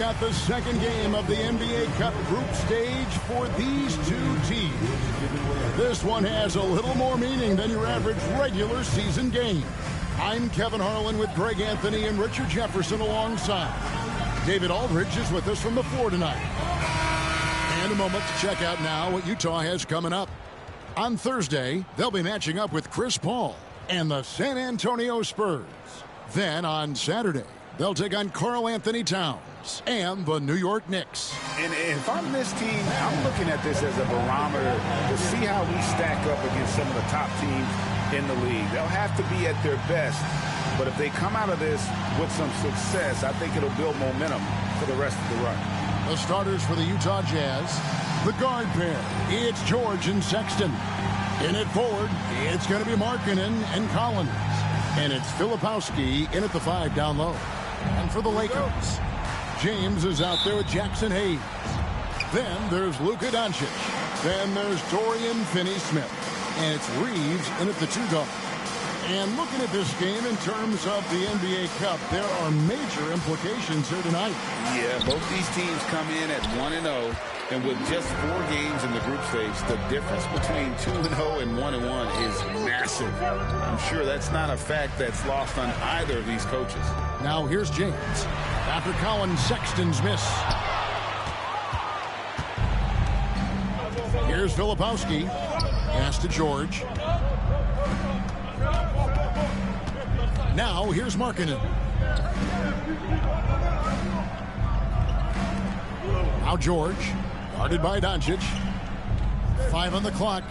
At the second game of the NBA Cup group stage for these two teams. This one has a little more meaning than your average regular season game. I'm Kevin Harlan with Greg Anthony and Richard Jefferson alongside. David Aldridge is with us from the floor tonight. And a moment to check out now what Utah has coming up. On Thursday, they'll be matching up with Chris Paul and the San Antonio Spurs. Then on Saturday, they'll take on Karl Anthony Towns and the New York Knicks. And if I'm this team, I'm looking at this as a barometer to see how we stack up against some of the top teams in the league. They'll have to be at their best, but if they come out of this with some success, I think it'll build momentum for the rest of the run. The starters for the Utah Jazz, the guard pair, it's George and Sexton. In at forward, it's going to be Markkanen and Collins. And it's Filipowski in at the 5 down low. And for the Lakers, James is out there with Jackson Hayes. Then there's Luka Doncic. Then there's Dorian Finney-Smith. And it's Reeves in at the 2 dog. And looking at this game in terms of the NBA Cup, there are major implications here tonight. Yeah, both these teams come in at 1-0. And with just 4 games in the group stage, the difference between 2-0 and 1-1 is massive. I'm sure that's not a fact that's lost on either of these coaches. Now here's James after Colin Sexton's miss. Here's Filipowski. Pass to George. Now here's Markkanen. Now George. Guarded by Doncic. 5 on the clock.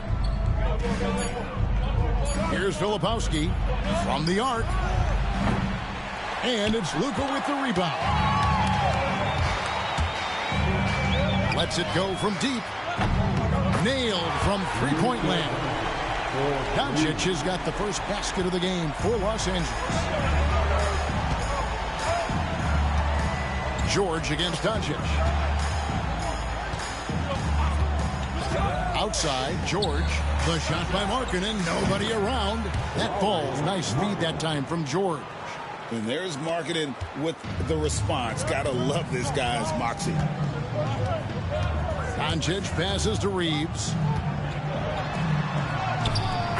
Here's Filipowski from the arc. And it's Luka with the rebound. Lets it go from deep. Nailed from three-point land. Doncic has got the first basket of the game for Los Angeles. George against Doncic. Outside, George. The shot by Markkanen. Nobody around. That ball. Nice speed that time from George. And there's Markkanen with the response. Gotta love this guy's moxie. Doncic passes to Reeves.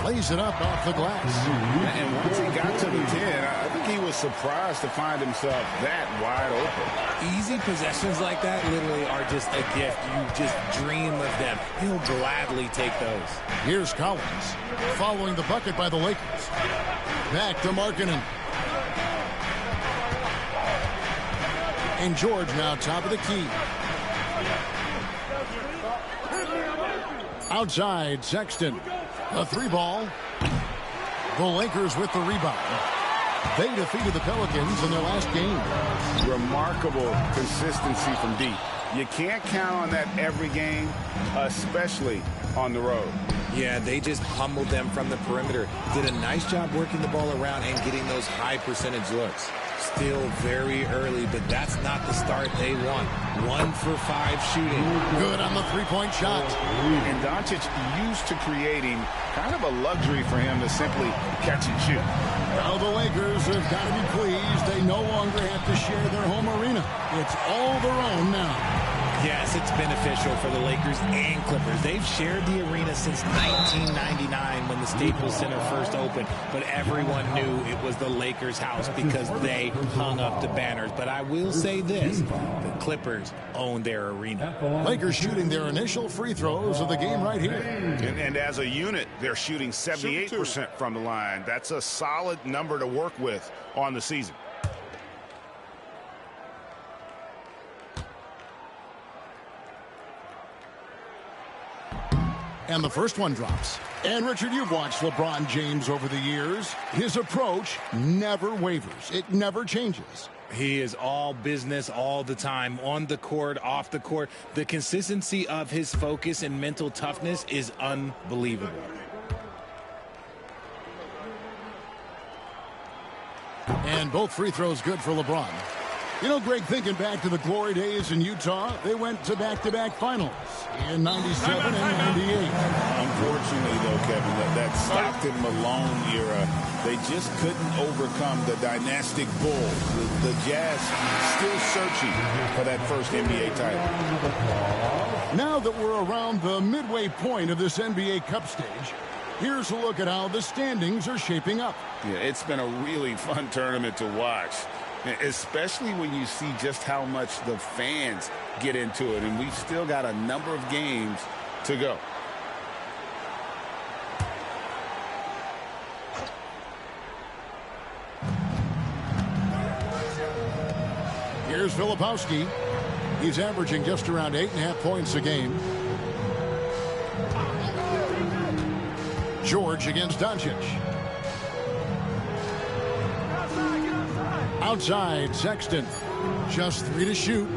Lays it up off the glass. And once he got to the 10, I think he was surprised to find himself that wide open. Easy possessions like that literally are just a gift. You just dream of them. He'll gladly take those. Here's Collins following the bucket by the Lakers. Back to Markkanen. And George now top of the key. Outside, Sexton. A 3-ball. The Lakers with the rebound. They defeated the Pelicans in their last game. Remarkable consistency from deep. You can't count on that every game, especially on the road. Yeah, they just pummeled them from the perimeter. Did a nice job working the ball around and getting those high percentage looks. Still very early, but that's not the start they want. 1 for 5 shooting. Good on the three-point shot. And Doncic used to creating kind of a luxury for him to simply catch and shoot. Now the Lakers have got to be pleased. They no longer have to share their home arena. It's all their own now. Yes, it's beneficial for the Lakers and Clippers. They've shared the arena since 1999 when the Staples Center first opened, but everyone knew it was the Lakers' house because they hung up the banners. But I will say this, the Clippers own their arena. Lakers shooting their initial free throws of the game right here. And as a unit, they're shooting 78% from the line. That's a solid number to work with on the season. And the first one drops. And Richard, you've watched LeBron James over the years. His approach never wavers. It never changes. He is all business all the time, on the court, off the court. The consistency of his focus and mental toughness is unbelievable. And both free throws good for LeBron. You know, Greg, thinking back to the glory days in Utah, they went to back-to-back finals in 97 and 98. Unfortunately, though, Kevin, that Stockton Malone era, they just couldn't overcome the dynastic Bulls. The Jazz still searching for that first NBA title. Now that we're around the midway point of this NBA Cup stage, here's a look at how the standings are shaping up. Yeah, it's been a really fun tournament to watch, especially when you see just how much the fans get into it. And we've still got a number of games to go. Here's Filipowski. He's averaging just around 8.5 points a game. George against Doncic. Outside, Sexton. Just 3 to shoot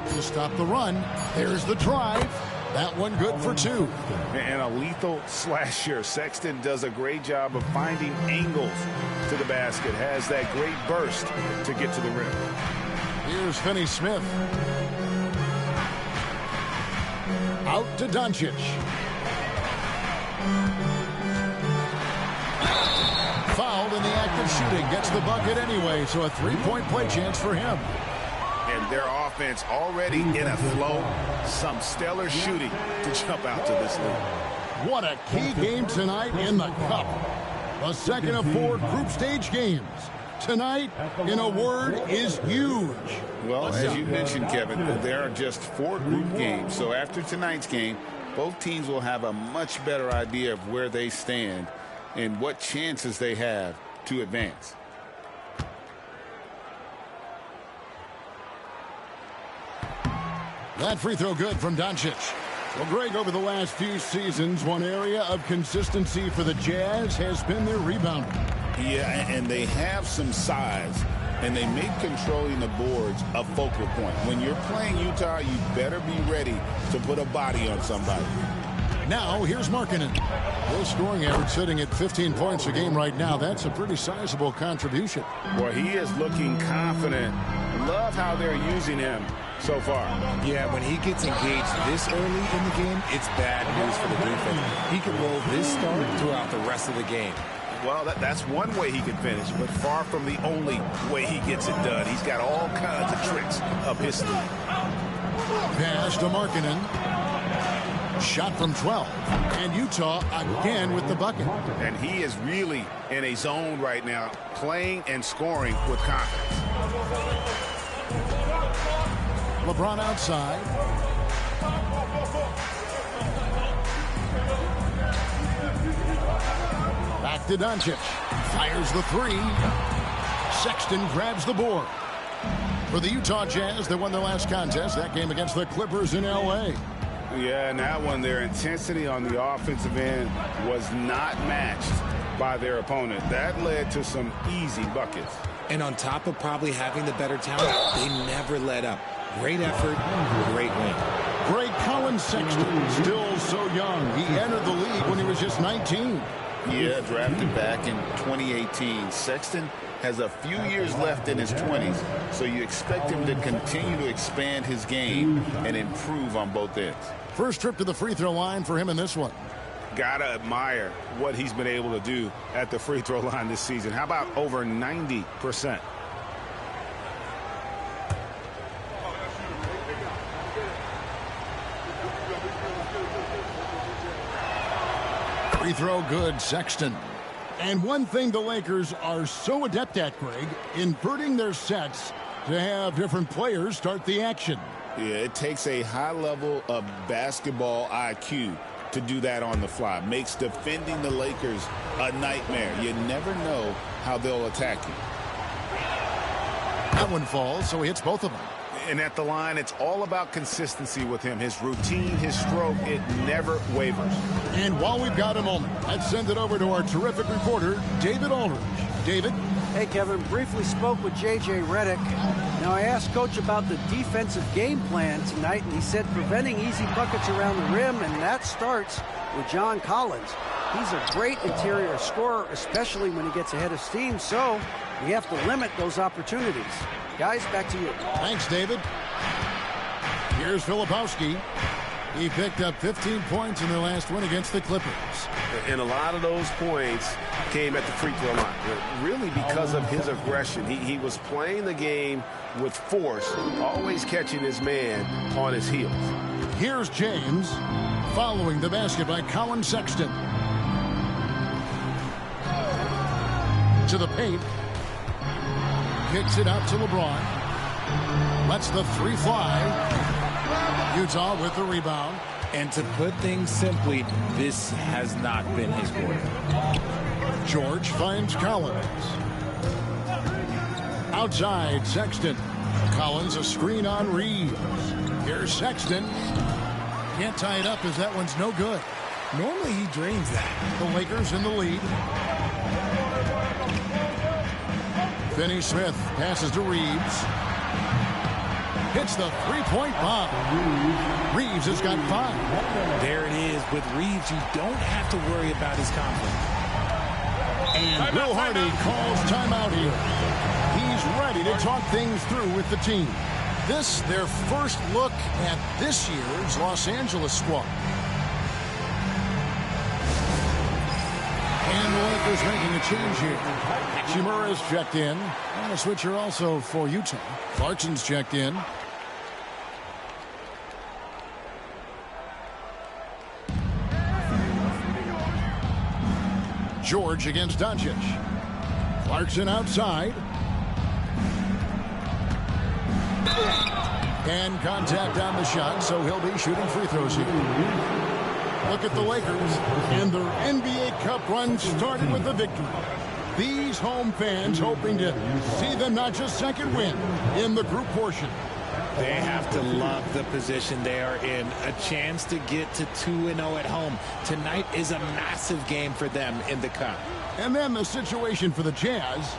to stop the run. There's the drive. That one good for 2. And a lethal slasher. Sexton does a great job of finding angles to the basket. Has that great burst to get to the rim. Here's Finney-Smith. Out to Doncic. Fouled in the act of shooting. Gets the bucket anyway, so a 3-point play chance for him. And their offense already in a flow. Some stellar shooting to jump out to this lead. What a key game tonight in the Cup. The second of 4 group stage games. Tonight, in a word, is huge. Well, as you mentioned, Kevin, there are just 4 group games. So after tonight's game, both teams will have a much better idea of where they stand and what chances they have to advance. That free throw good from Doncic. Well, Greg, over the last few seasons, one area of consistency for the Jazz has been their rebounding. Yeah, and they have some size, and they make controlling the boards a focal point. When you're playing Utah, you better be ready to put a body on somebody. Now, here's Markkanen. His scoring average sitting at 15 points a game right now. That's a pretty sizable contribution. Boy, he is looking confident. Love how they're using him so far. Yeah, when he gets engaged this early in the game, it's bad news for the defense. He can roll this start throughout the rest of the game. Well, that's one way he can finish, but far from the only way he gets it done. He's got all kinds of tricks up his sleeve. Pass to Markkanen. Shot from 12. And Utah again with the bucket. And he is really in a zone right now, playing and scoring with confidence. LeBron outside. Back to Doncic. Fires the 3. Sexton grabs the board. For the Utah Jazz, they won their last contest. That game against the Clippers in L.A. Yeah, and that one, their intensity on the offensive end was not matched by their opponent. That led to some easy buckets. And on top of probably having the better talent, they never let up. Great effort, great win. Greg Collins Sexton, still so young. He entered the league when he was just 19. Yeah, drafted back in 2018. Sexton has a few years left in his 20s, so you expect him to continue to expand his game and improve on both ends. First trip to the free throw line for him in this one. Gotta admire what he's been able to do at the free throw line this season. How about over 90%? Free throw good, Sexton. And one thing the Lakers are so adept at, Greg, inverting their sets to have different players start the action. Yeah, it takes a high level of basketball IQ to do that on the fly. Makes defending the Lakers a nightmare. You never know how they'll attack you. That one falls, so he hits both of them. And at the line, it's all about consistency with him. His routine, his stroke, it never wavers. And while we've got a moment, let's send it over to our terrific reporter, David Aldridge. David? Hey, Kevin, briefly spoke with J.J. Redick. Now, I asked Coach about the defensive game plan tonight, and he said preventing easy buckets around the rim, and that starts with John Collins. He's a great interior scorer, especially when he gets ahead of steam, so we have to limit those opportunities. Guys, back to you. Thanks, David. Here's Filipowski. He picked up 15 points in their last win against the Clippers. And a lot of those points came at the free throw line. Really because of his aggression. He was playing the game with force, always catching his man on his heels. Here's James following the basket by Colin Sexton. To the paint. Kicks it out to LeBron. Lets the three fly. Utah with the rebound. And to put things simply, this has not been his quarter. George finds Collins. Outside, Sexton. Collins a screen on Reeves. Here's Sexton. Can't tie it up as that one's no good. Normally he drains that. The Lakers in the lead. Finney Smith passes to Reeves. Hits the three-point bomb. Reeves has got 5. There it is. With Reeves, you don't have to worry about his confidence. And Will Hardy calls timeout here. He's ready to talk things through with the team. This, their first look at this year's Los Angeles squad. And the Lakers making a change here. Hachimura's checked in. And a switcher also for Utah. Clarkson's checked in. George against Doncic. Clarkson outside. And contact on the shot, so he'll be shooting free throws here. Look at the Lakers, and their NBA Cup run started with a victory. These home fans hoping to see them not just second win in the group portion. They have to love the position they are in. A chance to get to 2-0 at home. Tonight is a massive game for them in the Cup. And then the situation for the Jazz.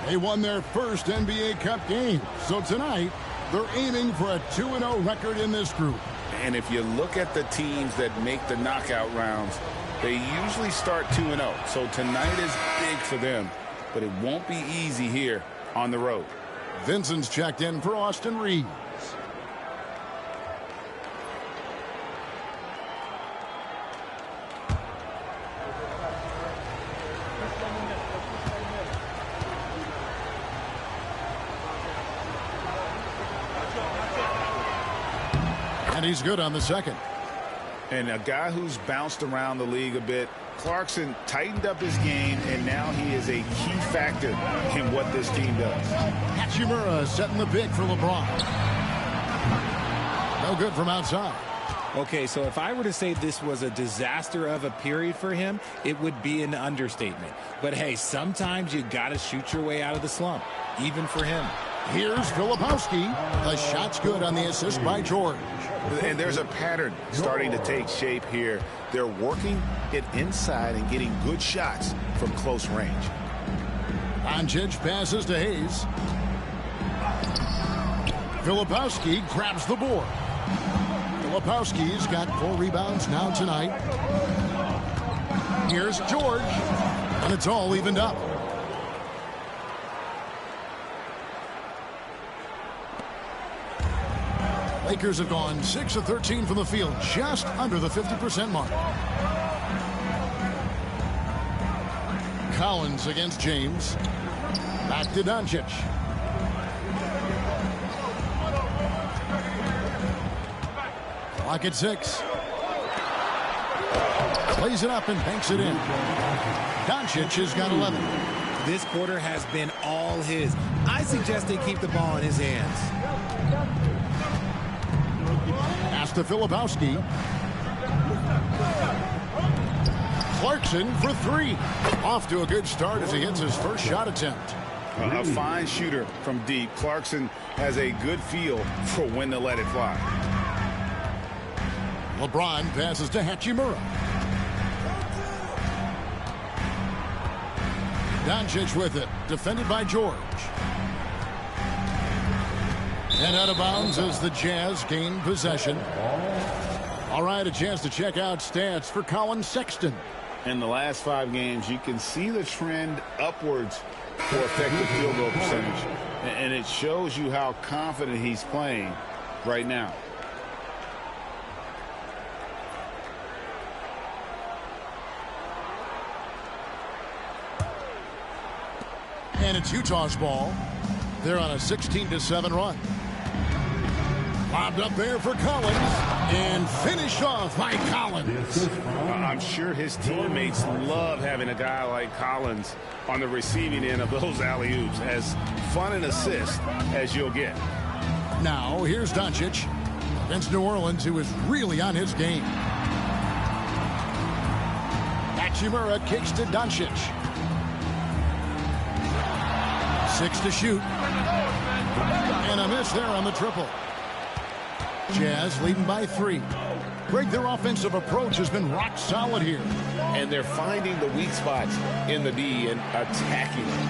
They won their first NBA Cup game. So tonight, they're aiming for a 2-0 record in this group. And if you look at the teams that make the knockout rounds, they usually start 2-0. So tonight is big for them. But it won't be easy here on the road. Vincent's checked in for Austin Reeves. And he's good on the second. And a guy who's bounced around the league a bit, Clarkson tightened up his game, and now he is a key factor in what this team does. Hachimura setting the pick for LeBron. No good from outside. Okay, so if I were to say this was a disaster of a period for him, it would be an understatement. But hey, sometimes you got to shoot your way out of the slump, even for him. Here's Filipowski. The shot's good on the assist by George. And there's a pattern starting to take shape here. They're working it inside and getting good shots from close range. Doncic passes to Hayes. Filipowski grabs the board. Filipowski's got 4 rebounds now tonight. Here's George. And it's all evened up. Lakers have gone 6 of 13 from the field, just under the 50% mark. Collins against James. Back to Doncic. Clock at 6. Plays it up and banks it in. Doncic has got 11. This quarter has been all his. I suggest they keep the ball in his hands. Pass to Filipowski. Clarkson for 3. Off to a good start as he hits his first shot attempt. A fine shooter from deep. Clarkson has a good feel for when to let it fly. LeBron passes to Hachimura. Doncic with it, defended by George. And out of bounds as the Jazz gain possession. All right, a chance to check out stats for Colin Sexton. In the last 5 games, you can see the trend upwards for effective field goal percentage. And it shows you how confident he's playing right now. And it's Utah's ball. They're on a 16-7 run. Lobbed up there for Collins. And finished off by Collins. I'm sure his teammates love having a guy like Collins on the receiving end of those alley-oops. As fun an assist as you'll get. Now, here's Doncic against New Orleans, who is really on his game. Hachimura kicks to Doncic. 6 to shoot. And a miss there on the triple. Jazz leading by 3. Greg, their offensive approach has been rock solid here. And they're finding the weak spots in the D and attacking them.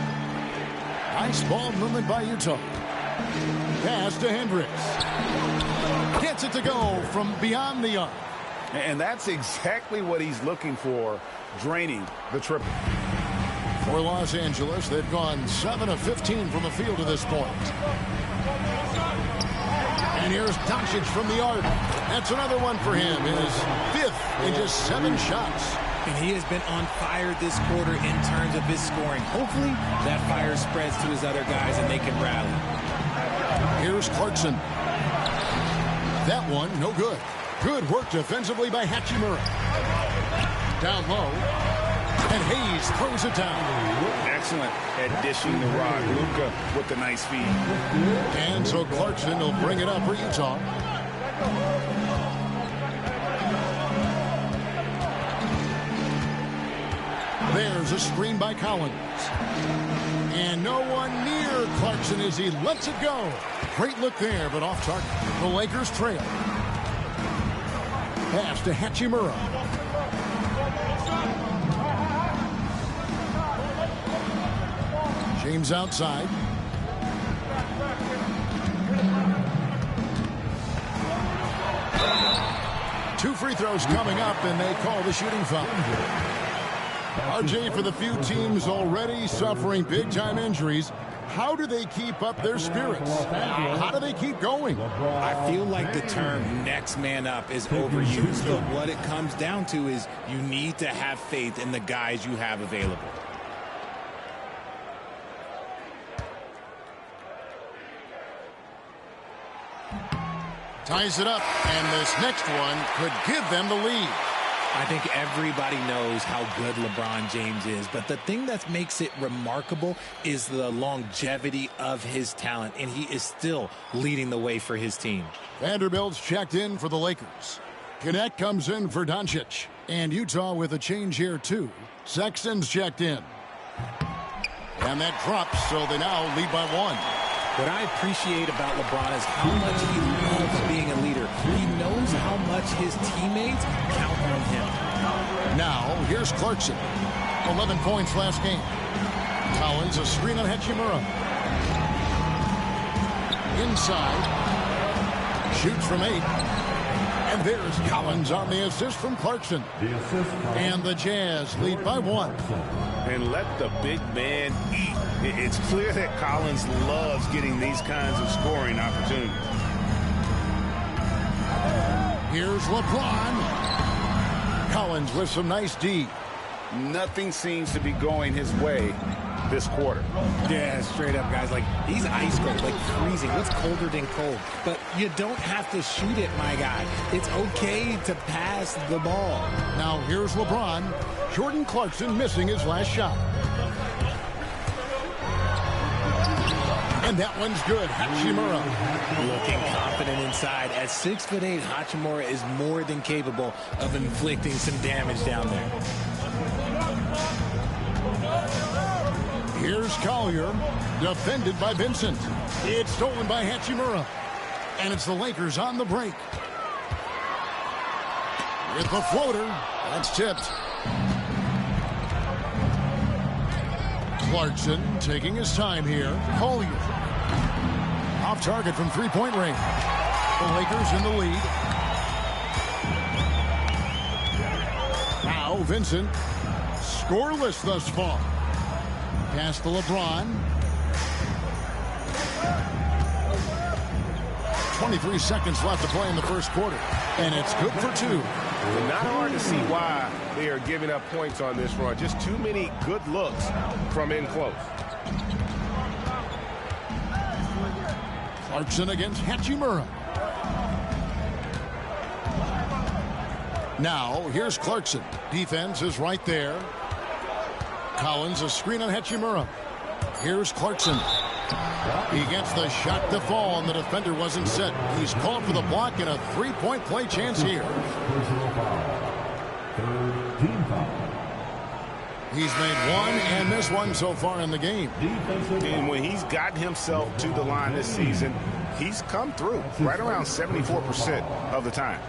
Nice ball movement by Utah. Pass to Hendricks. Gets it to go from beyond the arc. And that's exactly what he's looking for, draining the triple. For Los Angeles, they've gone 7 of 15 from the field to this point. And here's Doncic from the arc. That's another one for him. His 5th in just 7 shots. And he has been on fire this quarter in terms of his scoring. Hopefully that fire spreads to his other guys and they can rally. Here's Clarkson. That one, no good. Good work defensively by Hachimura. Down low. And Hayes throws it down. Excellent at dishing the rock. Luka with the nice feed. And so Clarkson will bring it up for Utah. There's a screen by Collins. And no one near Clarkson as he lets it go. Great look there, but off target. The Lakers trail. Pass to Hachimura. James outside. Two free throws coming up, and they call the shooting foul. RJ, for the few teams already suffering big-time injuries, how do they keep up their spirits? How do they keep going? I feel like the term next man up is overused, but what it comes down to is you need to have faith in the guys you have available. Ties it up, and this next one could give them the lead. I think everybody knows how good LeBron James is, but the thing that makes it remarkable is the longevity of his talent, and he is still leading the way for his team. Vanderbilt's checked in for the Lakers. Connect comes in for Doncic, and Utah with a change here too. Sexton's checked in. And that drops, so they now lead by 1. What I appreciate about LeBron is how much he loves being a leader. He knows how much his teammates count on him. Now, here's Clarkson. 11 points last game. Collins, a screen on Hachimura. Inside. Shoots from 8. And there's Collins on the assist from Clarkson. And the Jazz lead by 1. And let the big man eat. It's clear that Collins loves getting these kinds of scoring opportunities. Here's LeBron. Collins with some nice D. Nothing seems to be going his way this quarter. Yeah, straight up, guys. Like, he's ice cold, like freezing. What's colder than cold? But you don't have to shoot it, my guy. It's okay to pass the ball. Now, here's LeBron. Jordan Clarkson missing his last shot. And that one's good. Hachimura. Looking confident inside. At 6'8", Hachimura is more than capable of inflicting some damage down there. Here's Collier, defended by Vincent. It's stolen by Hachimura. And it's the Lakers on the break. With the floater, that's tipped. Clarkson taking his time here. Collier. Off target from three-point range. The Lakers in the lead. Now Vincent, scoreless thus far. Pass to LeBron. 23 seconds left to play in the first quarter. And it's good for 2. Not hard to see why they are giving up points on this run. Just too many good looks from in close. Clarkson against Hachimura. Now, here's Clarkson. Defense is right there. Collins, a screen on Hachimura. Here's Clarkson. He gets the shot to fall, and the defender wasn't set. He's called for the block and a three-point play chance here. He's made one and missed one so far in the game. And when he's gotten himself to the line this season, he's come through right around 74% of the time.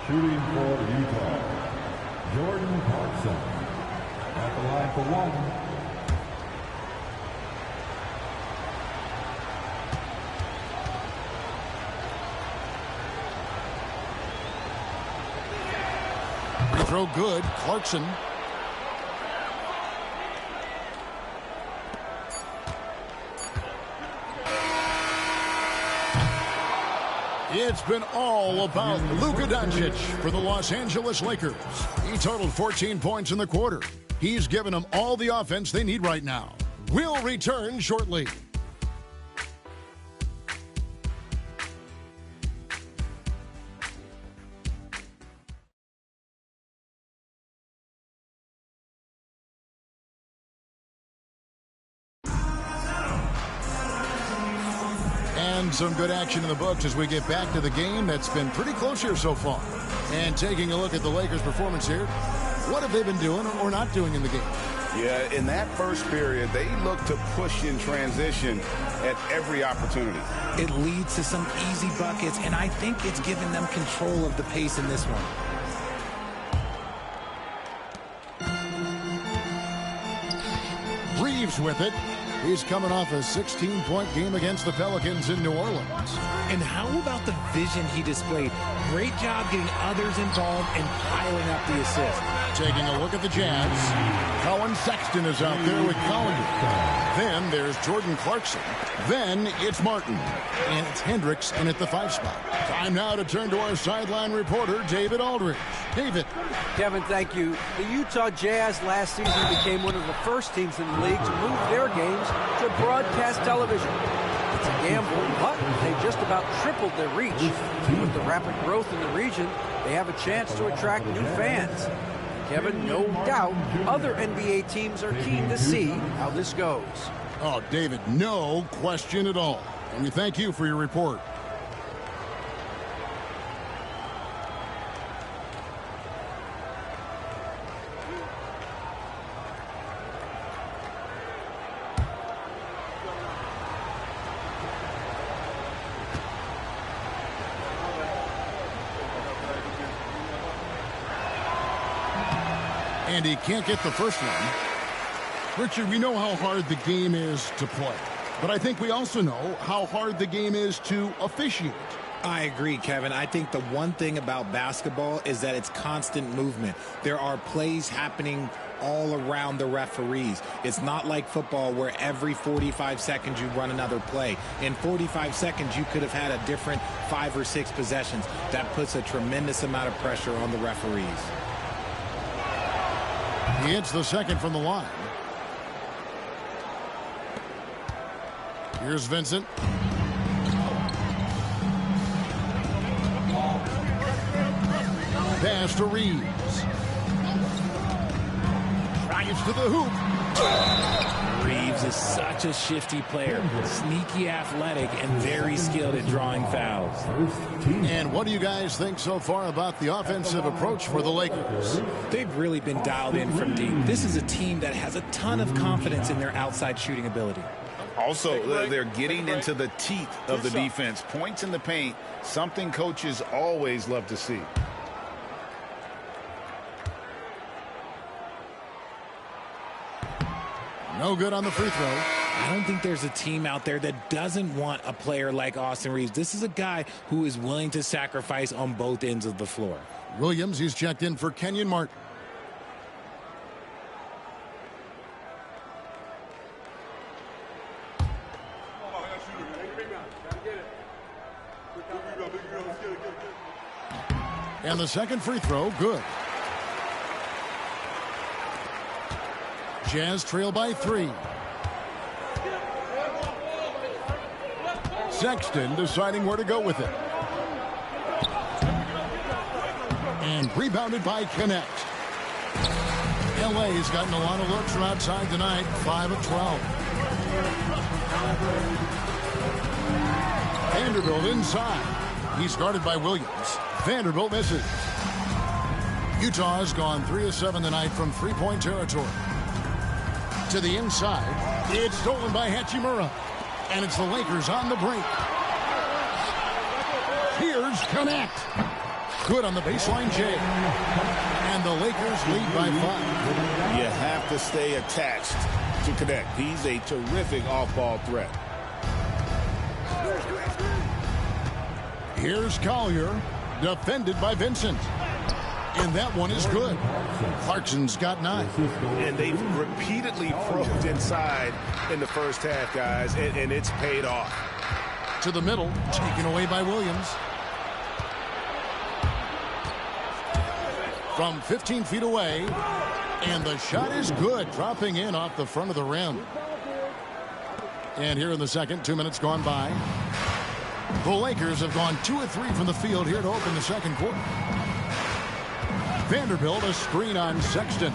Shooting for Utah, Jordan Clarkson. At the line for 1. Free throw good. Clarkson. It's been all about Luka Doncic for the Los Angeles Lakers. He totaled 14 points in the quarter. He's given them all the offense they need right now. We'll return shortly. And some good action in the books as we get back to the game that's been pretty close here so far. And taking a look at the Lakers' performance here, what have they been doing or not doing in the game? Yeah, in that first period, they look to push in transition at every opportunity. It leads to some easy buckets, and I think it's given them control of the pace in this one. Reeves with it. He's coming off a 16-point game against the Pelicans in New Orleans. And how about the vision he displayed? Great job getting others involved and piling up the assist. Taking a look at the Jazz. Colin Sexton is out there with Collinger. Then there's Jordan Clarkson. Then it's Martin. And it's Hendricks in at the 5 spot. Time now to turn to our sideline reporter, David Aldridge. David. Kevin, thank you. The Utah Jazz last season became one of the first teams in the league to move their games to broadcast television. It's a gamble, but they just about tripled their reach. With the rapid growth in the region, they have a chance to attract new fans. Kevin, no doubt other NBA teams are keen to see how this goes. Oh, David, no question at all. And we thank you for your report. And he can't get the first one. Richard, we know how hard the game is to play, but I think we also know how hard the game is to officiate. I agree, Kevin. I think the one thing about basketball is that it's constant movement. There are plays happening all around the referees. It's not like football where every 45 seconds you run another play. In 45 seconds, you could have had a different 5 or 6 possessions. That puts a tremendous amount of pressure on the referees. He hits the second from the line. Here's Vincent. Pass to Reeves. Drives to the hoop. Reeves is such a shifty player. Sneaky athletic and very skilled at drawing fouls. And what do you guys think so far about the offensive approach for the Lakers? They've really been dialed in from deep. This is a team that has a ton of confidence in their outside shooting ability. Also, they're getting into the teeth of the defense. Points in the paint, something coaches always love to see. No good on the free throw. I don't think there's a team out there that doesn't want a player like Austin Reeves. This is a guy who is willing to sacrifice on both ends of the floor. Williams, he's checked in for Kenyon Martin. And the second free throw, good. Jazz trail by 3. Sexton deciding where to go with it. And rebounded by Connect. LA's gotten a lot of looks from outside tonight, 5 of 12. Vanderbilt inside. He's guarded by Williams. Vanderbilt misses. Utah's gone 3 of 7 tonight from three-point territory. To the inside. It's stolen by Hachimura. And it's the Lakers on the break. Here's Connect. Good on the baseline, Jay. And the Lakers lead by 5. You have to stay attached to Connect. He's a terrific off-ball threat. Here's Collier, defended by Vincent. And that one is good. Clarkson's got 9. And they've repeatedly probed inside in the first half, guys, and it's paid off. To the middle, taken away by Williams. From 15 feet away, and the shot is good, dropping in off the front of the rim. And here in the second, 2 minutes gone by. The Lakers have gone 2 of 3 from the field here to open the second quarter. Vanderbilt, a screen on Sexton.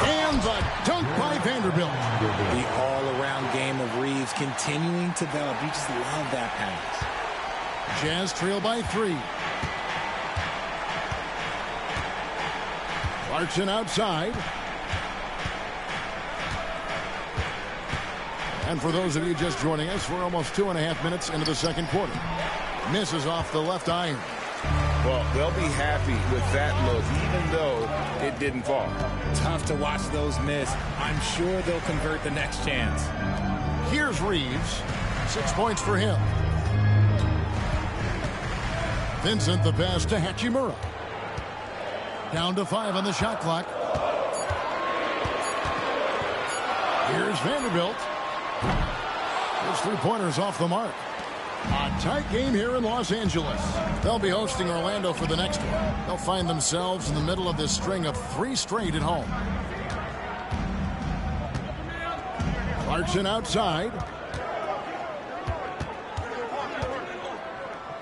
And the dunk by Vanderbilt. The all-around game of Reeves continuing to develop. You just love that pass. Jazz trail by 3. Clarkson outside. And for those of you just joining us, we're almost 2.5 minutes into the second quarter. Misses off the left iron. Well, they'll be happy with that look, even though it didn't fall. Tough to watch those miss. I'm sure they'll convert the next chance. Here's Reeves. 6 points for him. Vincent the pass to Hachimura. Down to 5 on the shot clock. Here's Vanderbilt. His three-pointers off the mark. A tight game here in Los Angeles. They'll be hosting Orlando for the next one. They'll find themselves in the middle of this string of 3 straight at home. Clarkson outside.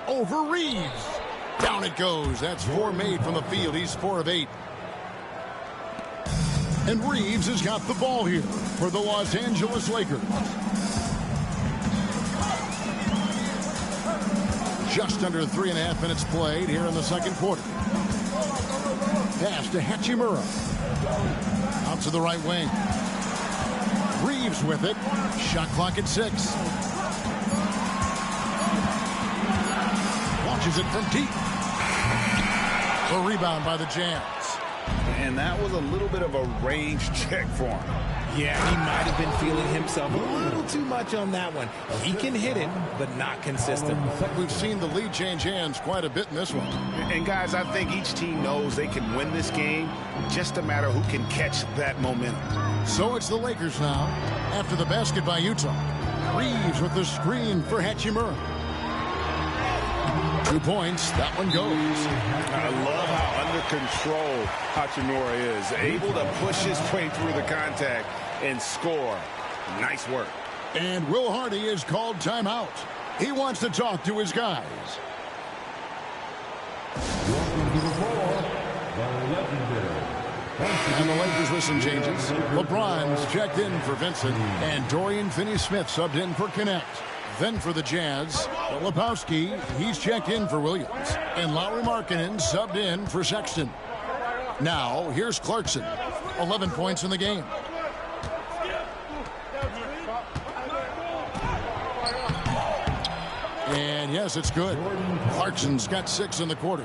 Over Reeves. Down it goes. That's 4 made from the field. He's 4 of 8. And Reeves has got the ball here for the Los Angeles Lakers. Just under 3.5 minutes played here in the second quarter. Pass to Hachimura. Out to the right wing. Reeves with it. Shot clock at 6. Launches it from deep. A rebound by the Jazz. And that was a little bit of a range check for him. Yeah, he might have been feeling himself a little too much on that one. He can hit it, but not consistent. We've seen the lead change hands quite a bit in this one. And guys, I think each team knows they can win this game. Just a matter who can catch that momentum. So it's the Lakers now after the basket by Utah. Reeves with the screen for Hachimura. 2 points. That one goes. I love how under control Hachimura is. Able to push his way through the contact and score. Nice work. And Will Hardy is called timeout. He wants to talk to his guys. And the Lakers with some changes. LeBron's checked in for Vincent. And Dorian Finney-Smith subbed in for Connect. Then for the Jazz, Lepowski, he's checked in for Williams. And Lauri Markkanen subbed in for Sexton. Now, here's Clarkson. 11 points in the game. And yes, it's good. Clarkson's got 6 in the quarter.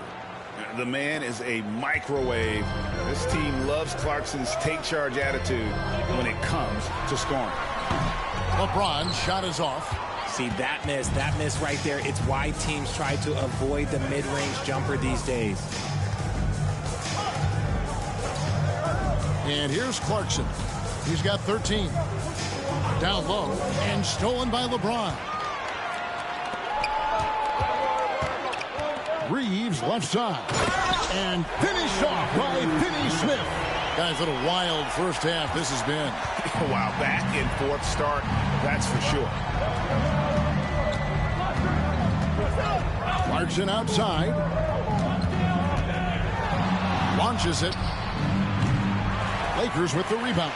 The man is a microwave. This team loves Clarkson's take-charge attitude when it comes to scoring. LeBron's shot is off. See, that miss right there, it's why teams try to avoid the mid-range jumper these days. And here's Clarkson. He's got 13. Down low and stolen by LeBron. left side. And finished off by Finney Smith. Guys, what a wild first half this has been. Wow, back and forth start, that's for sure. Clarkson outside. Launches it. Lakers with the rebound.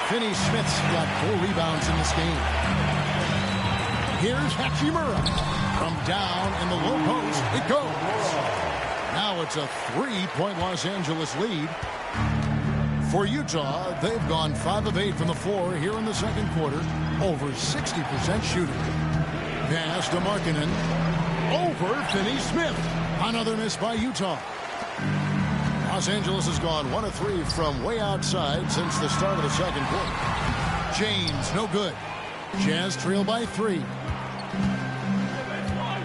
Finney Smith's got 4 rebounds in this game. Here's Hachimura. From down in the low post, it goes. Now it's a 3-point Los Angeles lead. For Utah, they've gone 5 of 8 from the floor here in the second quarter. Over 60% shooting. Pass to Markkanen. Over Finney Smith. Another miss by Utah. Los Angeles has gone 1 of 3 from way outside since the start of the second quarter. James, no good. Jazz trail by 3.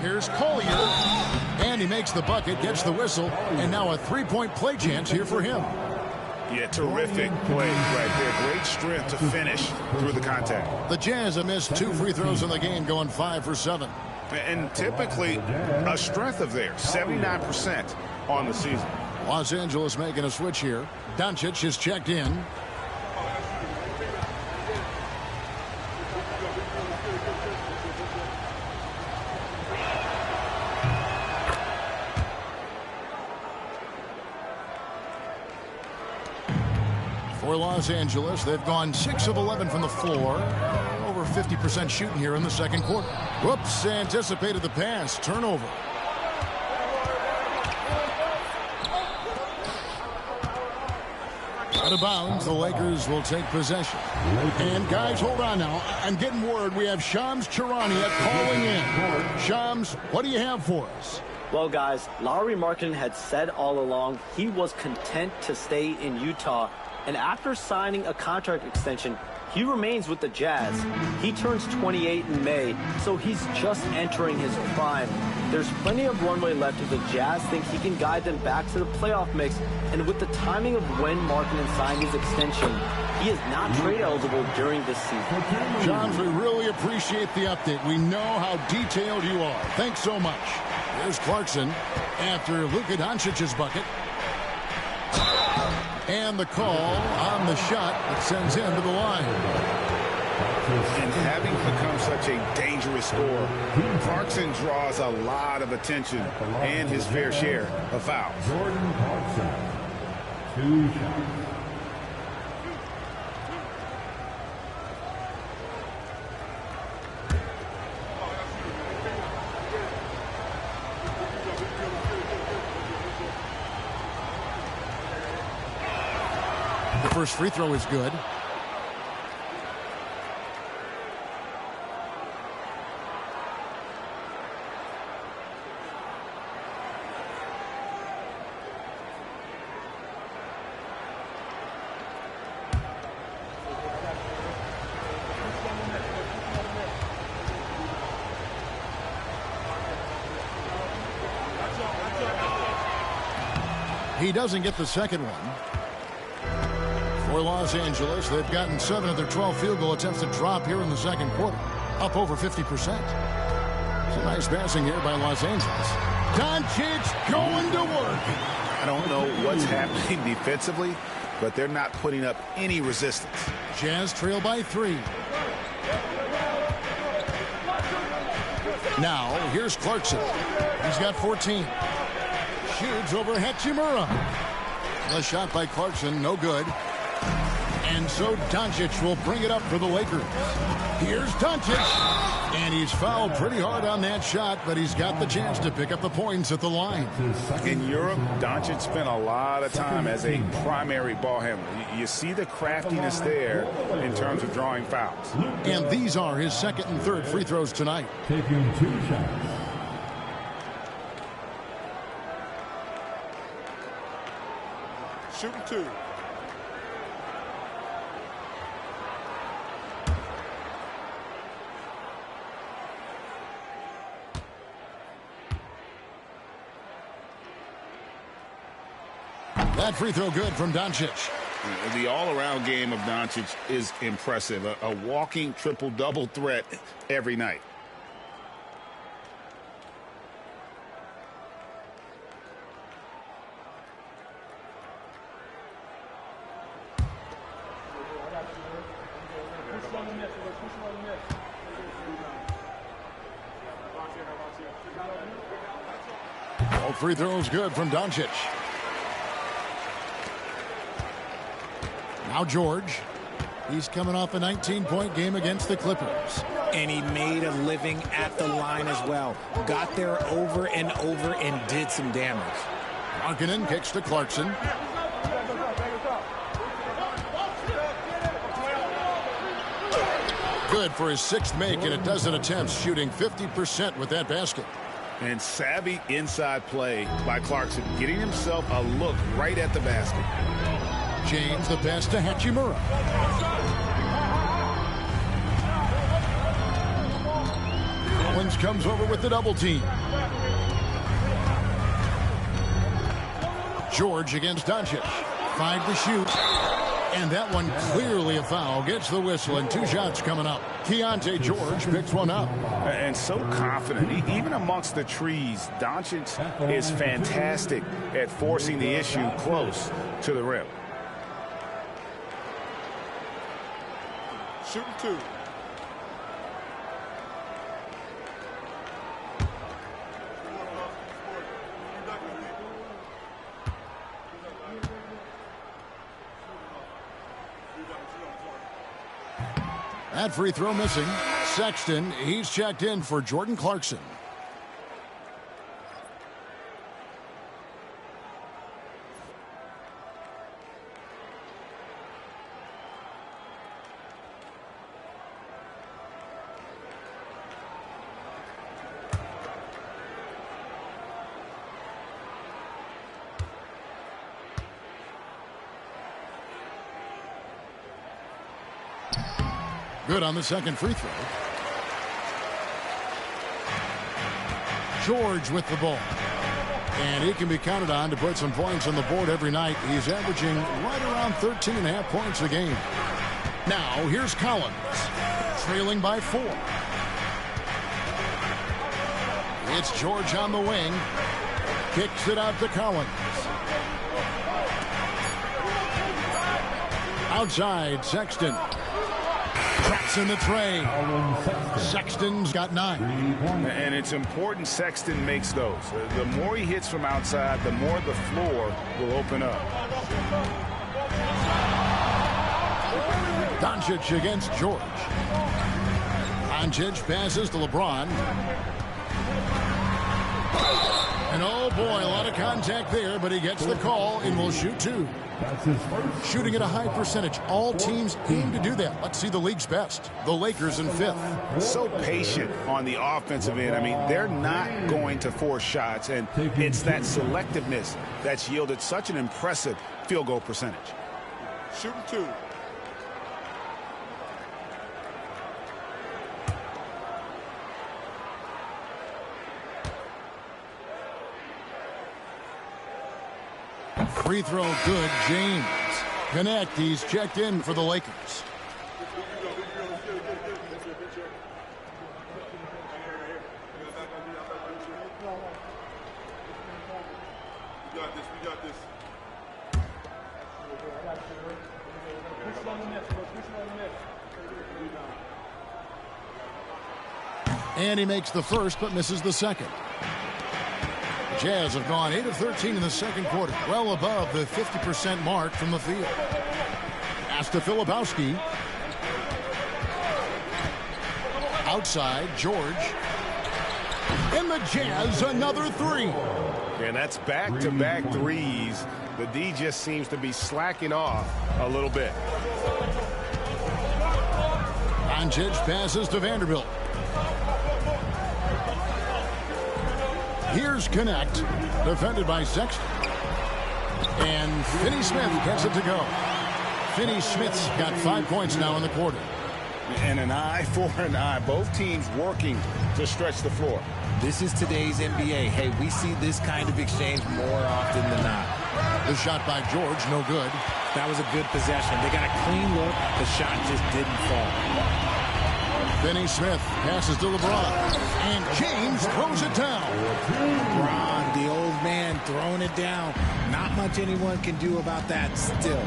Here's Collier. And he makes the bucket, gets the whistle, and now a 3-point play chance here for him. Yeah, terrific play right there. Great strength to finish through the contact. The Jazz have missed 2 free throws in the game, going 5 for 7. And typically a strength of theirs, 79% on the season. Los Angeles making a switch here. Doncic is checked in. For Los Angeles, they've gone 6 of 11 from the floor. Over 50% shooting here in the second quarter. Whoops, anticipated the pass. Turnover. Out of bounds, the Lakers will take possession. And guys, hold on now. I'm getting word we have Shams Charania calling in. Shams, what do you have for us? Well, guys, Lauri Markkanen had said all along he was content to stay in Utah. And after signing a contract extension, he remains with the Jazz. He turns 28 in May, so he's just entering his prime. There's plenty of runway left if the Jazz think he can guide them back to the playoff mix. And with the timing of when Markkanen signed his extension, he is not trade eligible during this season. Johns, we really appreciate the update. We know how detailed you are. Thanks so much. Here's Clarkson after Luka Doncic's bucket. And the call on the shot that sends him to the line. And having become such a dangerous scorer, Clarkson draws a lot of attention and his fair share of fouls. Jordan Clarkson, 2 shots. The first free throw is good. He doesn't get the second one. For Los Angeles, they've gotten 7 of their 12 field goal attempts to drop here in the second quarter. Up over 50%. Some nice passing here by Los Angeles. Doncic going to work. I don't know what's happening defensively, but they're not putting up any resistance. Jazz trail by 3. Now, here's Clarkson. He's got 14. Shoots over Hachimura. The shot by Clarkson, no good. And so Doncic will bring it up for the Lakers. Here's Doncic. And he's fouled pretty hard on that shot, but he's got the chance to pick up the points at the line. In Europe, Doncic spent a lot of time as a primary ball handler. You see the craftiness there in terms of drawing fouls. And these are his second and third free throws tonight. Taking 2 shots. Shooting 2. That free throw good from Doncic. The all-around game of Doncic is impressive. A walking triple-double threat every night. All free throws good from Doncic. Now George. He's coming off a 19-point game against the Clippers. And he made a living at the line as well. Got there over and over and did some damage. Markkanen kicks to Clarkson. Good for his sixth make in a dozen attempts, shooting 50% with that basket. And savvy inside play by Clarkson, getting himself a look right at the basket. James the pass to Hachimura. Owens comes over with the double team. George against Doncic. 5 to shoot. And that one clearly a foul. Gets the whistle and 2 shots coming up. Keontae George picks one up. And so confident. Even amongst the trees, Doncic is fantastic at forcing the issue close to the rim. Shooting 2. That free throw missing. Sexton, he's checked in for Jordan Clarkson. Good on the second free throw. George with the ball. And he can be counted on to put some points on the board every night. He's averaging right around 13.5 points a game. Now, here's Collins, trailing by 4. It's George on the wing. Kicks it out to Collins. Outside, Sexton. Traps in the tray. Sexton's got 9. And it's important Sexton makes those. The more he hits from outside, the more the floor will open up. Doncic against George. Doncic passes to LeBron. And oh boy, a lot of contact there, but he gets the call and will shoot 2. Shooting at a high percentage. All teams aim to do that. Let's see the league's best. The Lakers in 5th. So patient on the offensive end. I mean, they're not going to force shots, and it's that selectiveness that's yielded such an impressive field goal percentage. Shooting 2. Free throw good, James. Connect, he's checked in for the Lakers. We got this. And he makes the first, but misses the second. Jazz have gone 8 of 13 in the second quarter, well above the 50% mark from the field. Pass to Filipowski. Outside, George. And the Jazz, another 3. And that's back-to-back threes. The D just seems to be slacking off a little bit. Doncic passes to Vanderbilt. Here's Connect, defended by Sexton. And Finney-Smith gets it to go. Finney-Smith's got 5 points now in the quarter. And an eye for an eye. Both teams working to stretch the floor. This is today's NBA. Hey, we see this kind of exchange more often than not. The shot by George, no good. That was a good possession. They got a clean look. The shot just didn't fall. Finney-Smith passes to LeBron. And James throws it down. LeBron, the old man, throwing it down. Not much anyone can do about that still.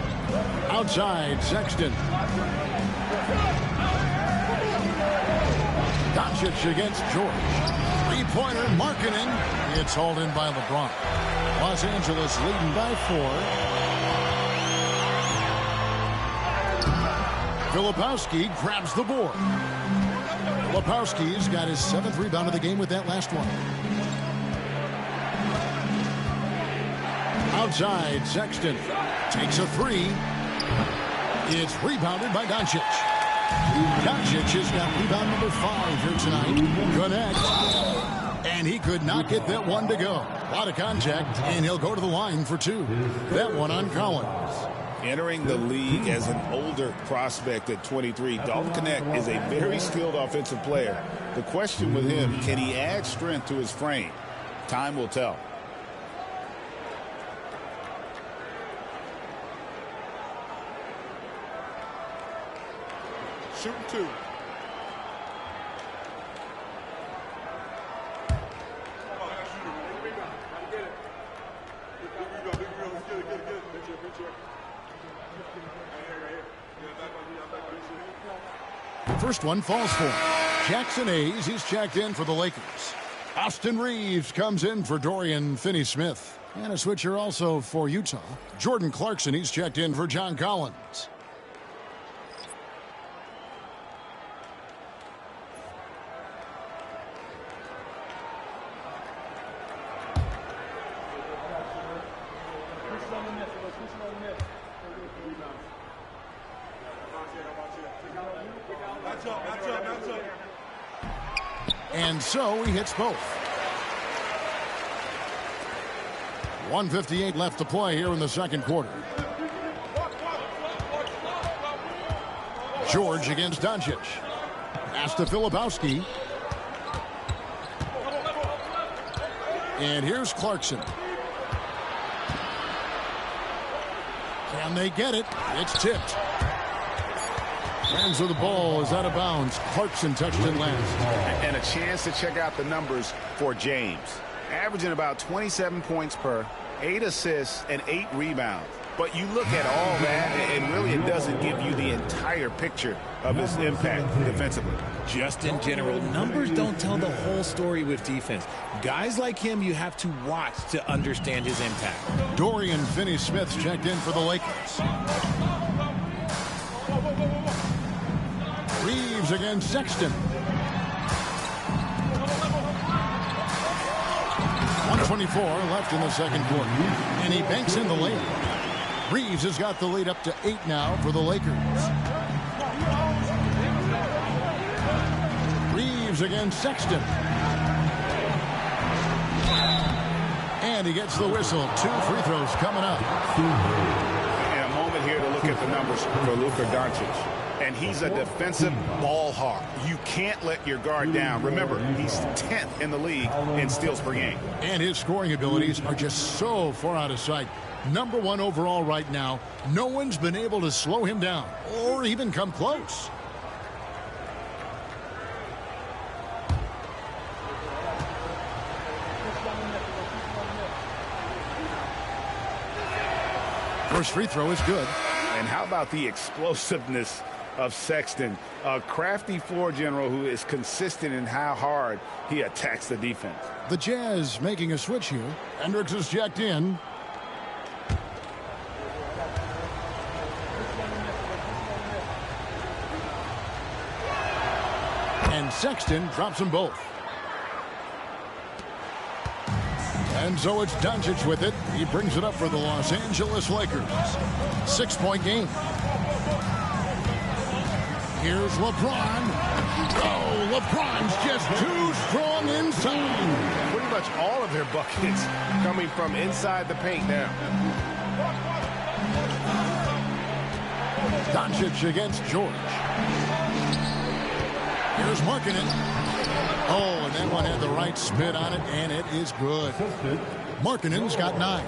Outside, Sexton. Doncic against George. Three-pointer, Markkanen. It's hauled in by LeBron. Los Angeles leading by 4. Filipowski grabs the board. Filipowski's got his 7th rebound of the game with that last one. Outside, Sexton takes a 3. It's rebounded by Doncic. Doncic has got rebound number 5 here tonight. Connect. And he could not get that one to go. A lot of contact, and he'll go to the line for 2. That one on Collins. Entering the league as an older prospect at 23, Dalton Connect is a very skilled offensive player. The question with him, can he add strength to his frame? Time will tell. Shooting 2. The first one falls for him. Jackson Hayes, he's checked in for the Lakers. Austin Reeves comes in for Dorian Finney-Smith. And a switcher also for Utah. Jordan Clarkson, he's checked in for John Collins. And so he hits both. 1:58 left to play here in the second quarter. George against Doncic. Pass to Filipowski. And here's Clarkson. Can they get it? It's tipped. Hands of the ball is out of bounds. Clarkson touched it last. And a chance to check out the numbers for James. Averaging about 27 points per, 8 assists, and 8 rebounds. But you look at all that, and really it doesn't give you the entire picture of his impact defensively. Just in general, numbers don't tell the whole story with defense. Guys like him, you have to watch to understand his impact. Dorian Finney-Smith checked in for the Lakers. Reeves against Sexton. 1:24 left in the second quarter. And he banks in the lead. Reeves has got the lead up to 8 now for the Lakers. Reeves against Sexton. And he gets the whistle. 2 free throws coming up. And a moment here to look at the numbers for Luka Doncic. And he's a defensive ball hawk. You can't let your guard down. Remember, he's 10th in the league in steals per game. And his scoring abilities are just so far out of sight. Number 1 overall right now. No one's been able to slow him down or even come close. First free throw is good. And how about the explosiveness of Sexton, a crafty floor general who is consistent in how hard he attacks the defense. The Jazz making a switch here. Hendricks is checked in. And Sexton drops them both. And so it's Doncic with it. He brings it up for the Los Angeles Lakers. 6-point game. Here's LeBron. Oh, LeBron's just too strong inside. Pretty much all of their buckets coming from inside the paint now. Doncic against George. Here's Markkanen. Oh, and that one had the right spin on it, and it is good. Markkanen's got 9.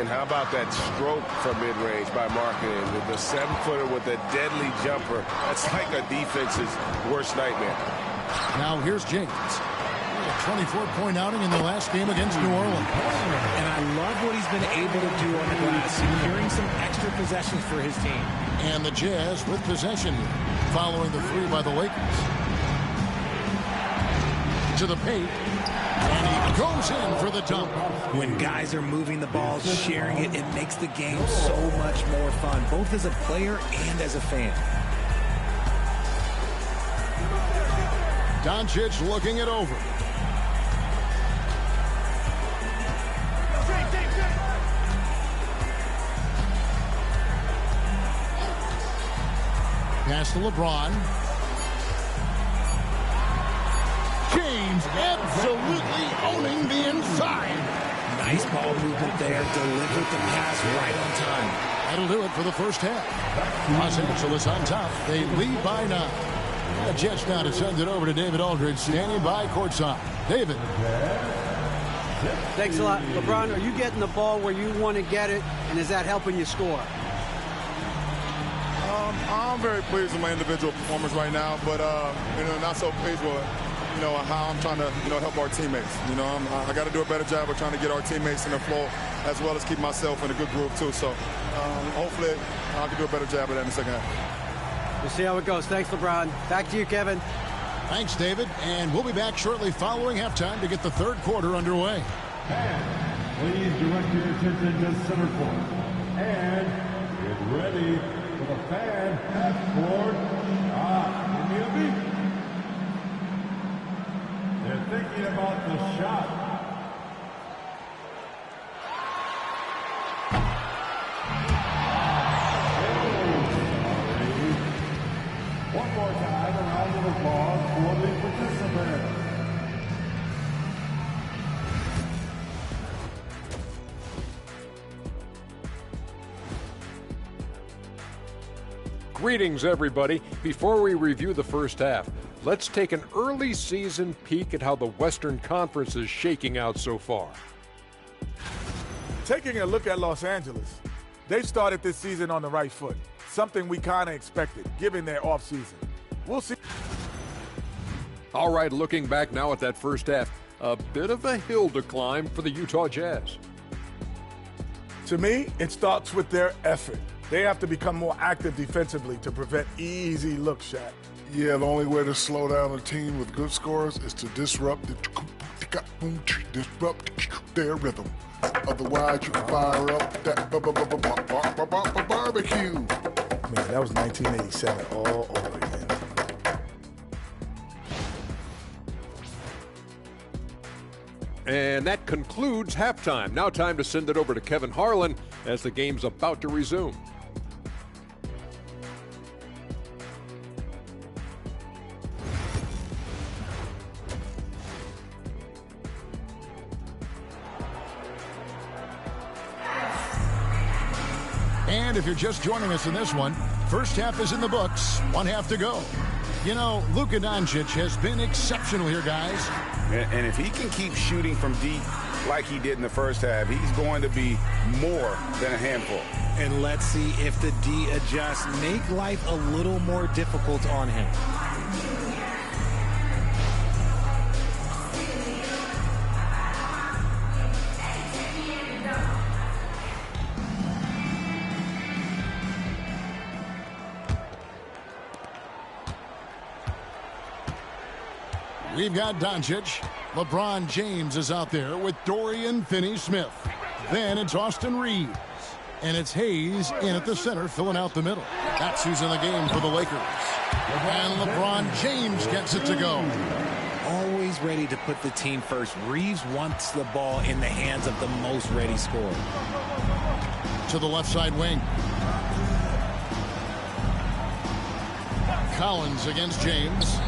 And how about that stroke from mid-range by Markkanen? The 7-footer with a deadly jumper. That's like a defense's worst nightmare. Now here's James. A 24-point outing in the last game against New Orleans. And I love what he's been able to do on the glass, securing some extra possessions for his team. And the Jazz with possession here, following the 3 by the Lakers. To the paint. goes in for the dunk. When guys are moving the ball, sharing it, it makes the game so much more fun, both as a player and as a fan. Doncic looking it over. Pass to LeBron. James absolutely owning the inside. Nice ball movement there. Delivered the pass right on time. That'll do it for the first half. Los Angeles on top. They lead by 9. The Jets now to send it over to David Aldridge, standing by courtside. David. Thanks a lot. LeBron, are you getting the ball where you want to get it, and is that helping you score? I'm very pleased with my individual performance right now, but not so pleased with how I'm trying to help our teammates. I got to do a better job of trying to get our teammates in the flow, as well as keep myself in a good groove too. So hopefully I can do a better job of that in the second half. We'll see how it goes. Thanks, LeBron. Back to you, Kevin. Thanks, David. And we'll be back shortly following halftime to get the third quarter underway. And please direct your attention to center court. And get ready for the fan half-court shot. In the NBA. They're thinking about the shot. One more time, a round of applause for the participants. Greetings, everybody. Before we review the first half, let's take an early season peek at how the Western Conference is shaking out so far. Taking a look at Los Angeles, they've started this season on the right foot, something we kind of expected, given their offseason. We'll see. All right, looking back now at that first half, a bit of a hill to climb for the Utah Jazz. To me, it starts with their effort. They have to become more active defensively to prevent easy look shot. Yeah, the only way to slow down a team with good scores is to disrupt their rhythm. Otherwise, you can fire up that barbecue. Man, that was 1987 all over again. And that concludes halftime. Now time to send it over to Kevin Harlan as the game's about to resume. And if you're just joining us in this one, first half is in the books, one half to go. You know, Luka Doncic has been exceptional here, guys. And if he can keep shooting from deep like he did in the first half, he's going to be more than a handful. And let's see if the D adjusts, make life a little more difficult on him. We've got Doncic. LeBron James is out there with Dorian Finney-Smith. Then it's Austin Reeves. And it's Hayes in at the center, filling out the middle. That's who's in the game for the Lakers. And LeBron James gets it to go. Always ready to put the team first. Reeves wants the ball in the hands of the most ready scorer. To the left side wing. Collins against James.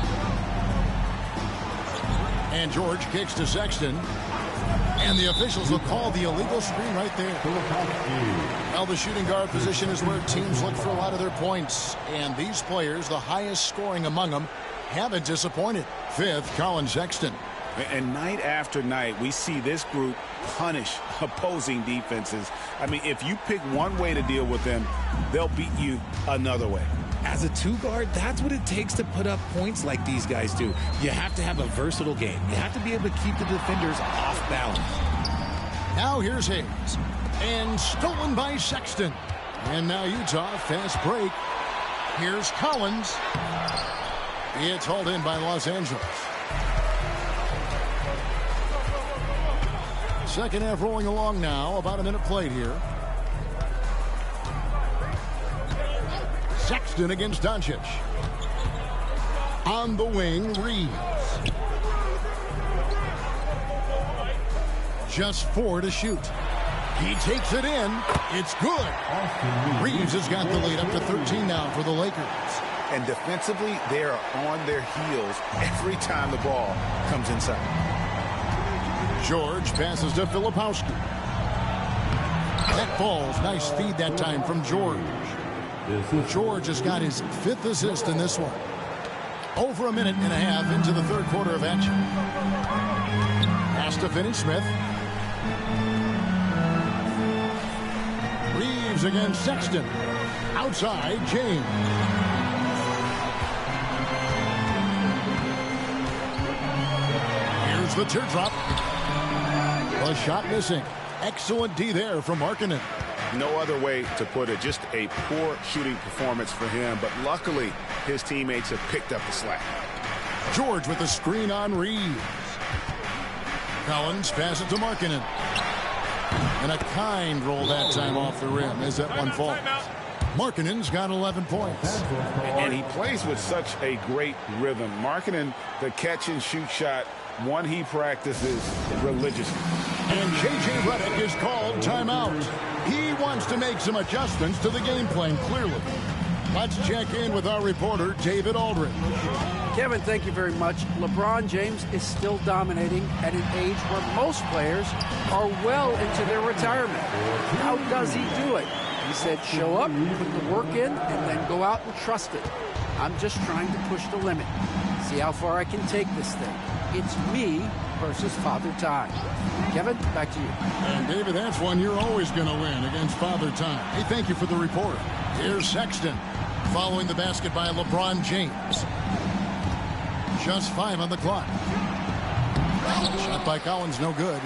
And George kicks to Sexton. And the officials will call the illegal screen right there. Well, the shooting guard position is where teams look for a lot of their points. And these players, the highest scoring among them, haven't disappointed. Fifth, Colin Sexton. And night after night, we see this group punish opposing defenses. I mean, if you pick one way to deal with them, they'll beat you another way. As a two-guard, that's what it takes to put up points like these guys do. You have to have a versatile game. You have to be able to keep the defenders off balance. Now here's Hayes. And stolen by Sexton. And now Utah, fast break. Here's Collins. It's hauled in by Los Angeles. Second half rolling along now. About a minute played here. Sexton against Doncic. On the wing, Reeves. Just 4 to shoot. He takes it in. It's good. Reeves has got the lead up to 13 now for the Lakers. And defensively, they are on their heels every time the ball comes inside. George passes to Filipowski. That falls. Nice feed that time from George. George has got his 5th assist in this one. Over a minute and a half into the third quarter of action. Pass to Finney-Smith. Reeves against Sexton. Outside, James. Here's the teardrop. The shot missing. Excellent D there from Markkanen. No other way to put it. Just a poor shooting performance for him. But luckily, his teammates have picked up the slack. George with the screen on Reeves. Collins passes to Markkanen. And a kind roll that time off the rim as that one falls. Markkanen's got 11 points. And he plays with such a great rhythm. Markkanen, the catch and shoot shot, one he practices religiously. And J.J. Redick is called timeout. He wants to make some adjustments to the game plan, clearly. Let's check in with our reporter, David Aldridge. Kevin, thank you very much. LeBron James is still dominating at an age where most players are well into their retirement. How does he do it? He said, show up, put the work in, and then go out and trust it. I'm just trying to push the limit. See how far I can take this thing. It's me versus Father Time. Kevin, back to you. And David, that's one you're always going to win against Father Time. Hey, thank you for the report. Here's Sexton following the basket by LeBron James. Just 5 on the clock. Shot by Collins, no good.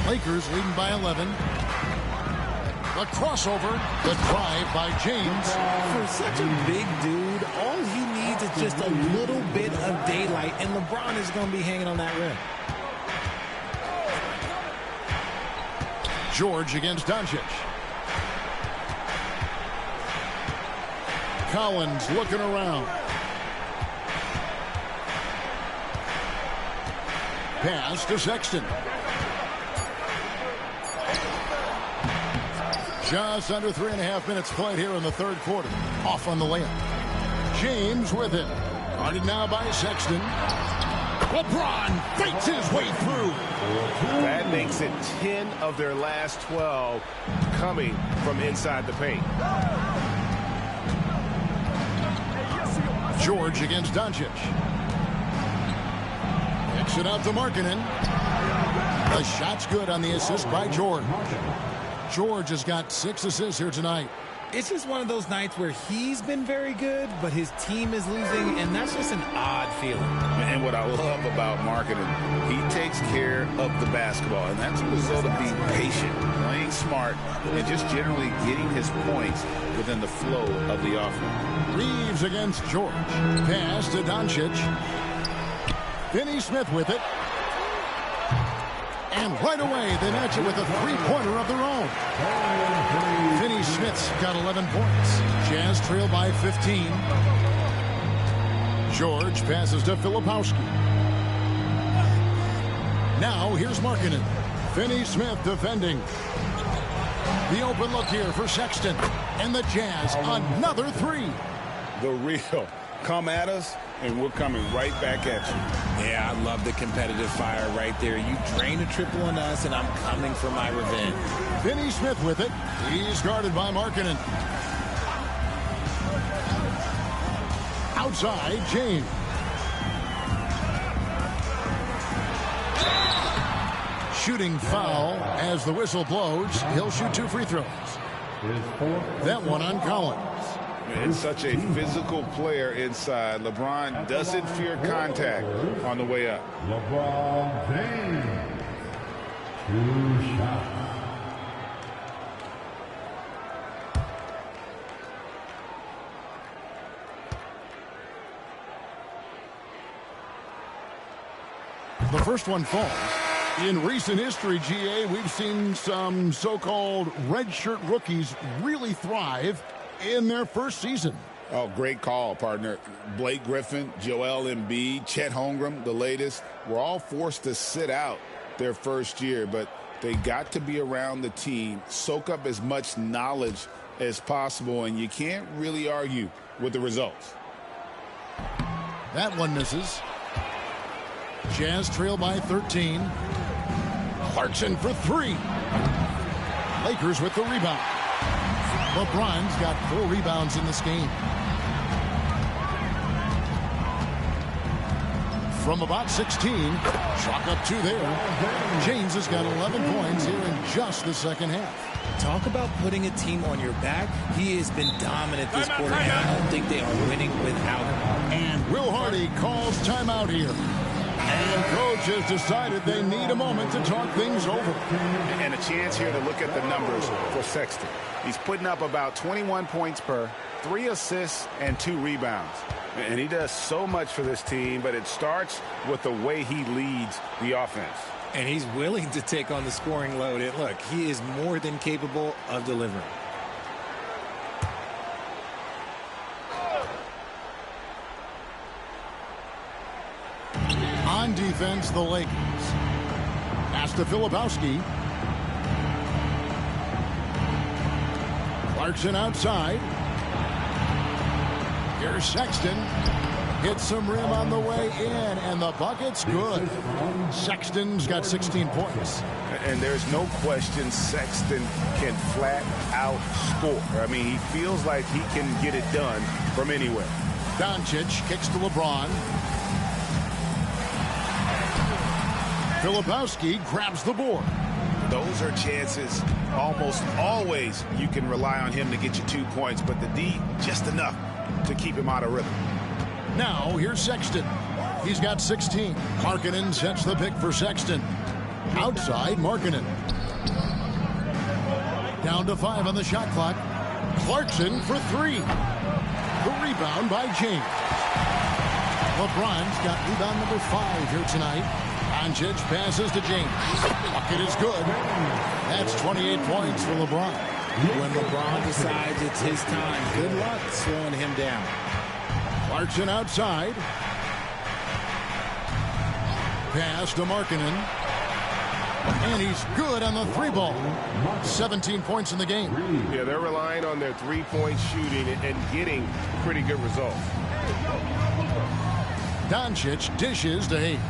Lakers leading by 11. The crossover, the drive by James. For such a big dude, all he needs is just a little bit of daylight, and LeBron is going to be hanging on that rim. George against Doncic. Collins looking around. Pass to Sexton. Just under 3.5 minutes played here in the third quarter. Off on the layup. James with it. Guarded now by Sexton. LeBron fakes his way through. That makes it 10 of their last 12 coming from inside the paint. George against Doncic. Kicks it out to Markkanen. The shot's good on the assist by George. George has got 6 assists here tonight. It's just one of those nights where he's been very good, but his team is losing, and that's just an odd feeling. And what I love about Markkanen, he takes care of the basketball, and that's a result of being patient, playing smart, and just generally getting his points within the flow of the offense. Reeves against George. Pass to Doncic. Finney-Smith with it. And right away, they match it with a three-pointer of their own. Finney-Smith's got 11 points. Jazz trail by 15. George passes to Filipowski. Now, here's Markkanen. Finney-Smith defending. The open look here for Sexton. And the Jazz, another 3. The real. Come at us, and we're coming right back at you. Yeah, I love the competitive fire right there. You drain a triple on us, and I'm coming for my revenge. Finney-Smith with it. He's guarded by Markkanen. Outside, James. Shooting foul as the whistle blows. He'll shoot 2 free throws. That one on Collins. It's such a physical player inside. LeBron doesn't fear contact on the way up. LeBron James. 2 shots. The first one falls. In recent history, GA, we've seen some so-called redshirt rookies really thrive in their first season. Oh, great call, partner. Blake Griffin, Joel Embiid, Chet Holmgren, the latest, were all forced to sit out their first year, but they got to be around the team, soak up as much knowledge as possible, and you can't really argue with the results. That one misses. Jazz trail by 13. Clarkson for 3. Lakers with the rebound. LeBron's got 4 rebounds in this game. From about 16, chalk up 2 there. James has got 11 points here in just the second half. Talk about putting a team on your back. He has been dominant this quarter, and I don't think they are winning without him. And Will Hardy calls timeout here. And coach has decided they need a moment to talk things over. And a chance here to look at the numbers for Sexton. He's putting up about 21 points per, 3 assists, and 2 rebounds. And he does so much for this team, but it starts with the way he leads the offense. And he's willing to take on the scoring load. And look, he is more than capable of delivering. On defense, the Lakers. Pass to Filipowski. Clarkson outside. Here's Sexton. Hits some rim on the way in, and the bucket's good. Sexton's got 16 points. And there's no question Sexton can flat out score. I mean, he feels like he can get it done from anywhere. Doncic kicks to LeBron. Filipowski grabs the board. Those are chances almost always you can rely on him to get you 2 points, but the D just enough to keep him out of rhythm. Now here's Sexton. He's got 16. Markkanen sets the pick for Sexton. Outside, Markkanen. Down to 5 on the shot clock. Clarkson for 3. The rebound by James. LeBron's got rebound number 5 here tonight. Doncic passes to James. Bucket is good. That's 28 points for LeBron. When LeBron decides it's his time, good luck slowing him down. Clarkson outside. Pass to Markkanen. And he's good on the 3 ball. 17 points in the game. Yeah, they're relying on their 3-point shooting and getting pretty good results. Doncic dishes to Hayes.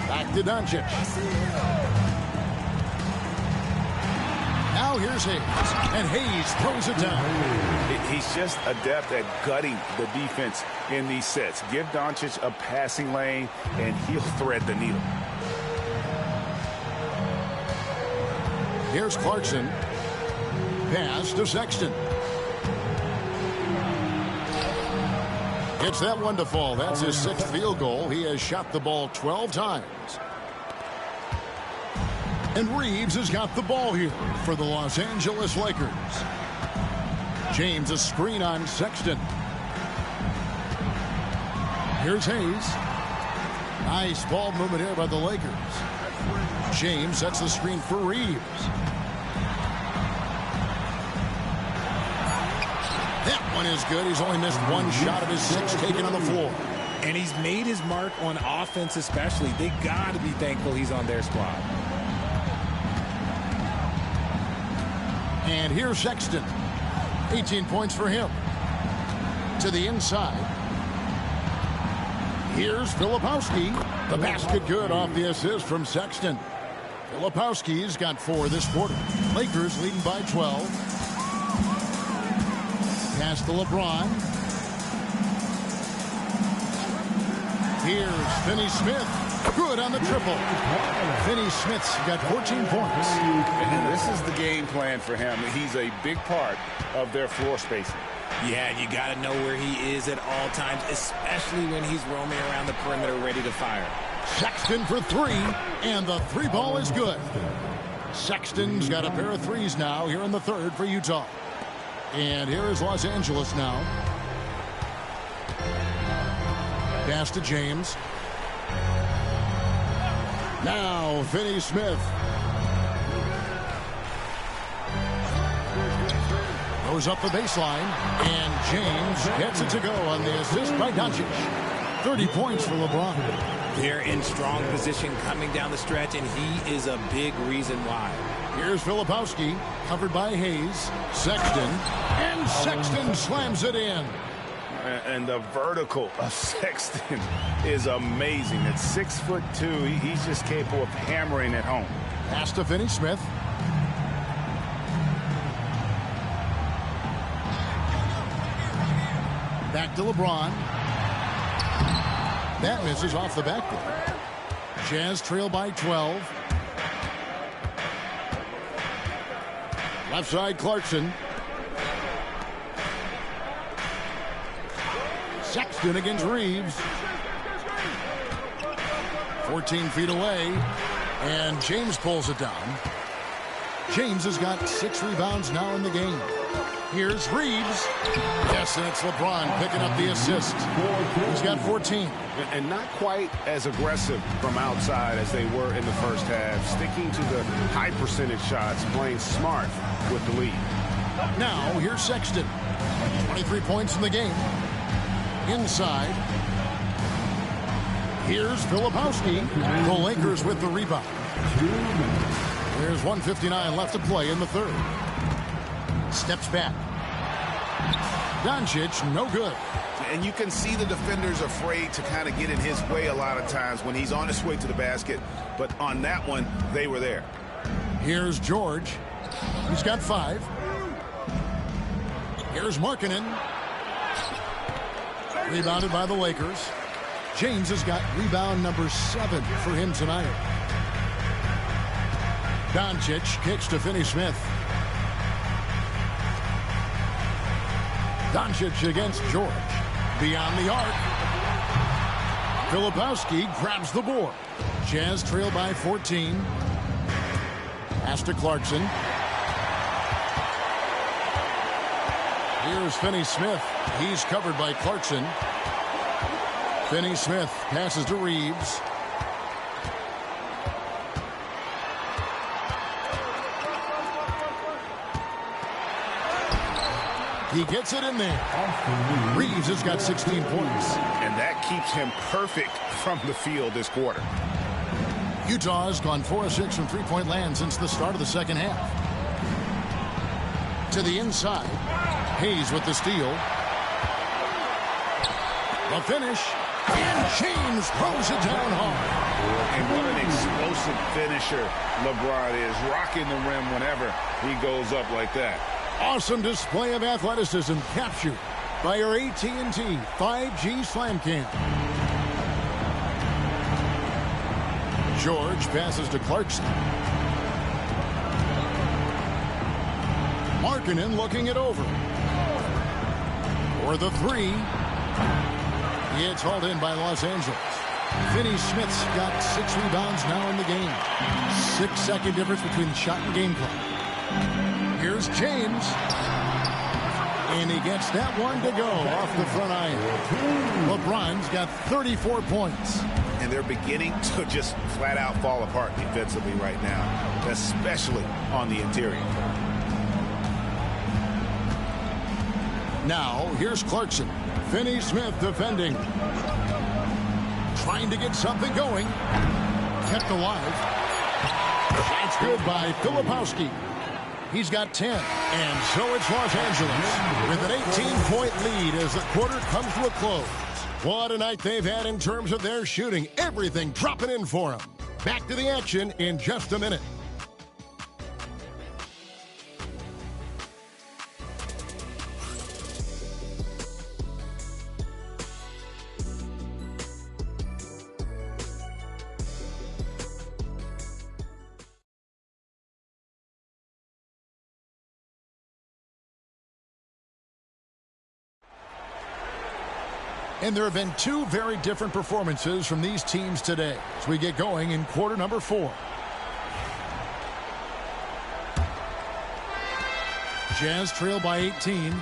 Back to Doncic. Now here's Hayes. And Hayes throws it down. He's just adept at gutting the defense in these sets. Give Doncic a passing lane, and he'll thread the needle. Here's Clarkson. Pass to Sexton. Gets that one to fall. That's his 6th field goal. He has shot the ball 12 times. And Reeves has got the ball here for the Los Angeles Lakers. James a screen on Sexton. Here's Hayes. Nice ball movement here by the Lakers. James sets the screen for Reeves. That one is good. He's only missed 1 shot of his 6 taken on the floor. And he's made his mark on offense especially. They got to be thankful he's on their squad. And here's Sexton. 18 points for him. To the inside. Here's Filipowski. The basket good off the assist from Sexton. Filipowski's got 4 this quarter. Lakers leading by 12. Pass to LeBron. Here's Finney-Smith. Good on the triple. Finney-Smith's got 14 points. And this is the game plan for him. He's a big part of their floor spacing. Yeah, you got to know where he is at all times, especially when he's roaming around the perimeter ready to fire. Sexton for 3, and the 3 ball is good. Sexton's got a pair of 3s now here in the 3rd for Utah. And here is Los Angeles now. Pass to James. Now, Finney Smith. Goes up the baseline, and James gets it to go on the assist by Doncic. 30 points for LeBron. They're in strong position coming down the stretch, and he is a big reason why. Here's Filipowski, covered by Hayes. Sexton, and Sexton slams it in. And the vertical of Sexton is amazing. At 6'2", he's just capable of hammering it home. Pass to Finney Smith. Back to LeBron. That misses off the backboard. Jazz trail by 12. Left side, Clarkson. Sexton against Reeves. 14 feet away. And James pulls it down. James has got 6 rebounds now in the game. Here's Reeves. Yes, and it's LeBron picking up the assist. He's got 14. And not quite as aggressive from outside as they were in the first half. Sticking to the high percentage shots, playing smart with the lead. Now, here's Sexton. 23 points in the game. Inside. Here's Filipowski. The Lakers with the rebound. There's 1:59 left to play in the third. Steps back. Doncic, no good. And you can see the defenders afraid to kind of get in his way a lot of times when he's on his way to the basket. But on that one, they were there. Here's George. He's got 5. Here's Markkanen. Rebounded by the Lakers. James has got rebound number 7 for him tonight. Doncic kicks to Finney Smith. Doncic against George. Beyond the arc. Filipowski grabs the board. Jazz trail by 14. Pass to Clarkson. Here's Finney Smith. He's covered by Clarkson. Finney Smith passes to Reeves. He gets it in there. Reeves has got 16 points. And that keeps him perfect from the field this quarter. Utah has gone 4 of 6 from three-point land since the start of the second half. To the inside. Hayes with the steal. The finish. And James throws it down hard. And what an explosive finisher LeBron is. Rocking the rim whenever he goes up like that. Awesome display of athleticism captured by our AT&T 5G Slam Cam. George passes to Clarkson. Markkanen looking it over. For the 3. It's hauled in by Los Angeles. Finney Smith's got 6 rebounds now in the game. 6-second difference between shot and game clock. Here's James. And he gets that one to go off the front iron. LeBron's got 34 points. And they're beginning to just flat out fall apart defensively right now, especially on the interior. Now, here's Clarkson. Finney Smith defending. Trying to get something going. Kept alive. That's good by Filipowski. He's got 10. And so it's Los Angeles with an 18-point lead as the quarter comes to a close. What a night they've had in terms of their shooting. Everything dropping in for them. Back to the action in just a minute. And there have been 2 very different performances from these teams today as we get going in quarter number 4. Jazz trail by 18.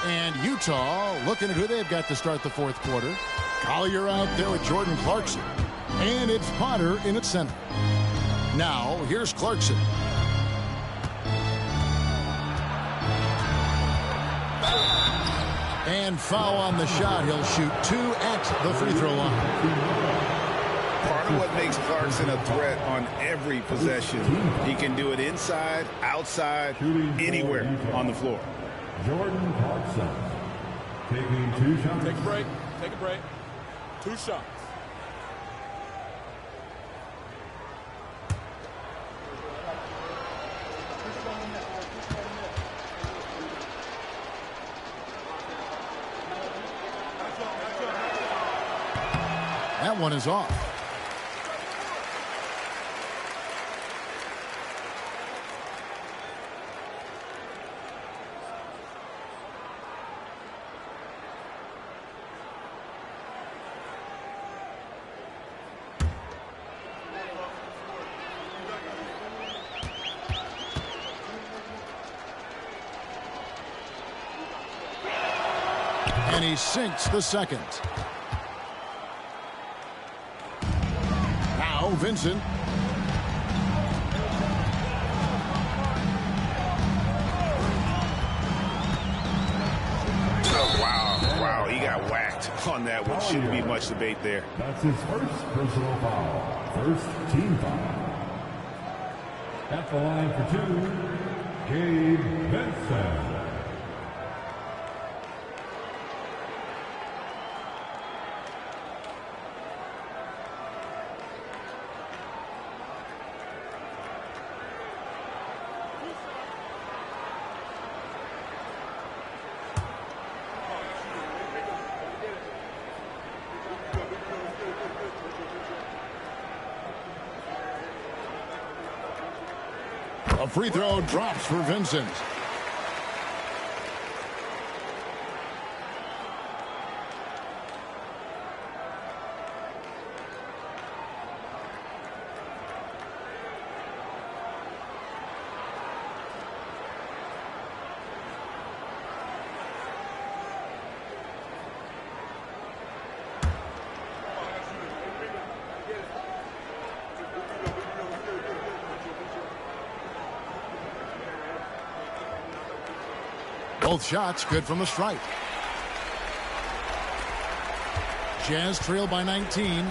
And Utah looking at who they've got to start the fourth quarter. Collier out there with Jordan Clarkson. And it's Potter in at center. Now, here's Clarkson. And foul on the shot. He'll shoot 2 at the free throw line. Part of what makes Clarkson a threat on every possession, he can do it inside, outside, anywhere on the floor. Jordan Clarkson taking 2 shots. Take a break. Take a break. 2 shots. That one is off. And he sinks the second. Now Vincent. Oh, wow, he got whacked on that one. Shouldn't be much debate there. That's his first personal foul. First team foul. At the line for 2, Gabe Vincent. A free throw drops for Vincent. Both shots good from the stripe. Jazz trail by 19.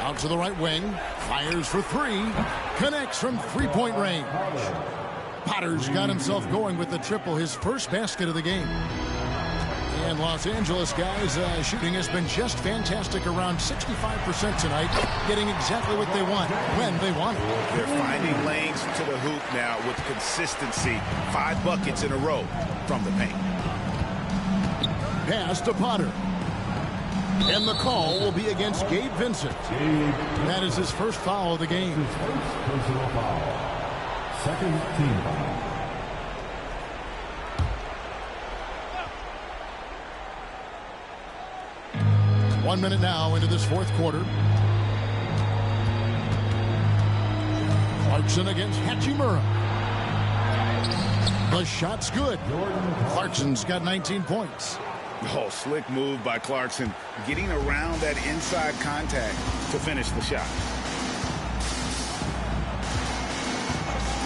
Out to the right wing. Fires for 3. Connects from three-point range. Potter's got himself going with the triple, his first basket of the game. And Los Angeles guys, shooting has been just fantastic, around 65% tonight, getting exactly what they want when they want it. They're finding lanes to the hoop now with consistency. 5 buckets in a row from the paint. Pass to Potter. And the call will be against Gabe Vincent. That is his first foul of the game. His first personal foul. Second team foul. One minute now into this fourth quarter. Clarkson against Hachimura. The shot's good. Clarkson's got 19 points. Oh, slick move by Clarkson, getting around that inside contact to finish the shot.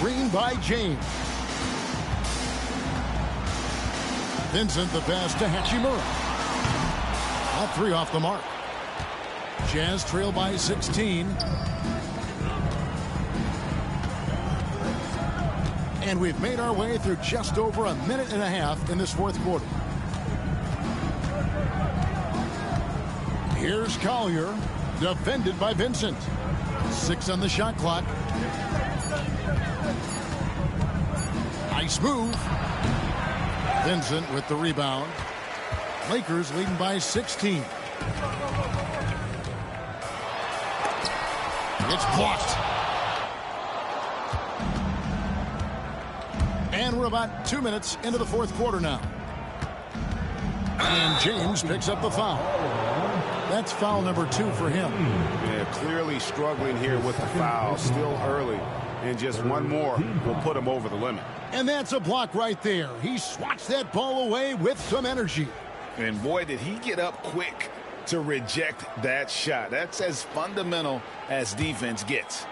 Green by James. Vincent the pass to Hachimura. All 3 off the mark. Jazz trail by 16. And we've made our way through just over a minute and a half in this fourth quarter. Here's Collier, defended by Vincent. 6 on the shot clock. Nice move. Vincent with the rebound. Lakers leading by 16. It's blocked. And we're about 2 minutes into the fourth quarter now. And James picks up the foul. That's foul number 2 for him. Yeah, clearly struggling here with the foul. Still early. And just one more will put him over the limit. And that's a block right there. He swats that ball away with some energy. And boy, did he get up quick to reject that shot. That's as fundamental as defense gets.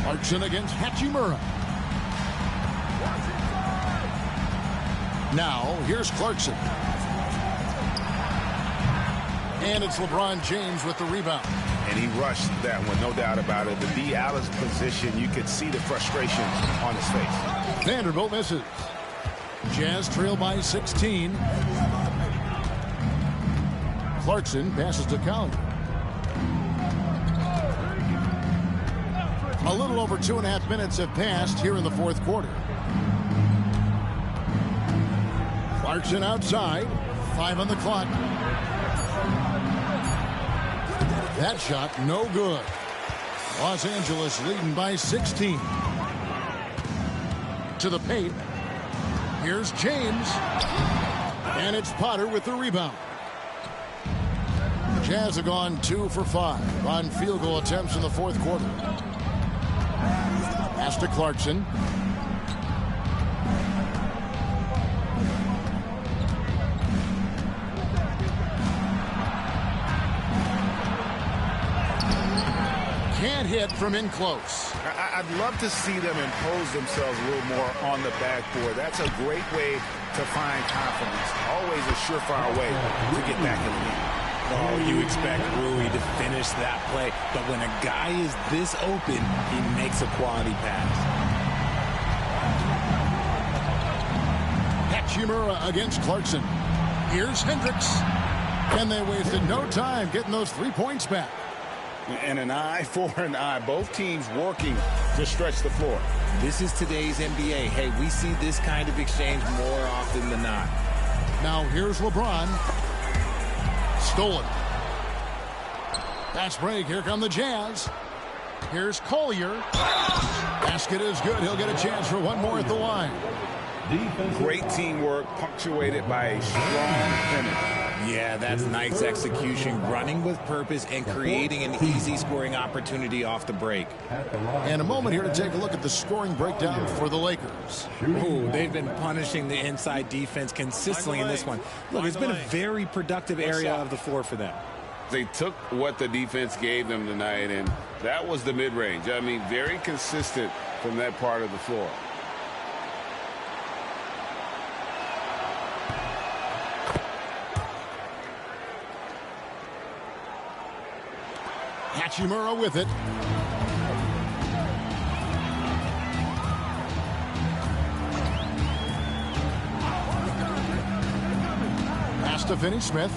Clarkson against Hachimura. Now, here's Clarkson. And it's LeBron James with the rebound. And he rushed that one, no doubt about it. The D. Allen's position, you could see the frustration on his face. Vanderbilt misses. Jazz trail by 16. Clarkson passes to Collier. A little over 2.5 minutes have passed here in the fourth quarter. Clarkson outside. 5 on the clock. That shot no good. Los Angeles leading by 16. To the paint. Here's James. And it's Potter with the rebound. Jazz have gone 2 for 5 on field goal attempts in the fourth quarter. Pass to Clarkson. Can't hit from in close. I'd love to see them impose themselves a little more on the backboard. That's a great way to find confidence. Always a surefire way to get back in the game. Oh, you expect Rui to finish that play, but when a guy is this open, he makes a quality pass. Hachimura against Clarkson. Here's Hendricks. And they wasted no time getting those 3 points back. And an eye for an eye. Both teams working to stretch the floor. This is today's NBA. Hey, we see this kind of exchange more often than not. Now here's LeBron. Stolen. Fast break. Here come the Jazz. Here's Collier. Basket is good. He'll get a chance for one more at the line. Great teamwork punctuated by a strong finish. Yeah, that's nice execution, running with purpose and creating an easy scoring opportunity off the break. And a moment here to take a look at the scoring breakdown for the Lakers. Ooh, they've been punishing the inside defense consistently in this one. Look, it's been a very productive area of the floor for them. They took what the defense gave them tonight, and that was the mid-range. I mean, very consistent from that part of the floor. Hachimura with it. Pass to Finney-Smith.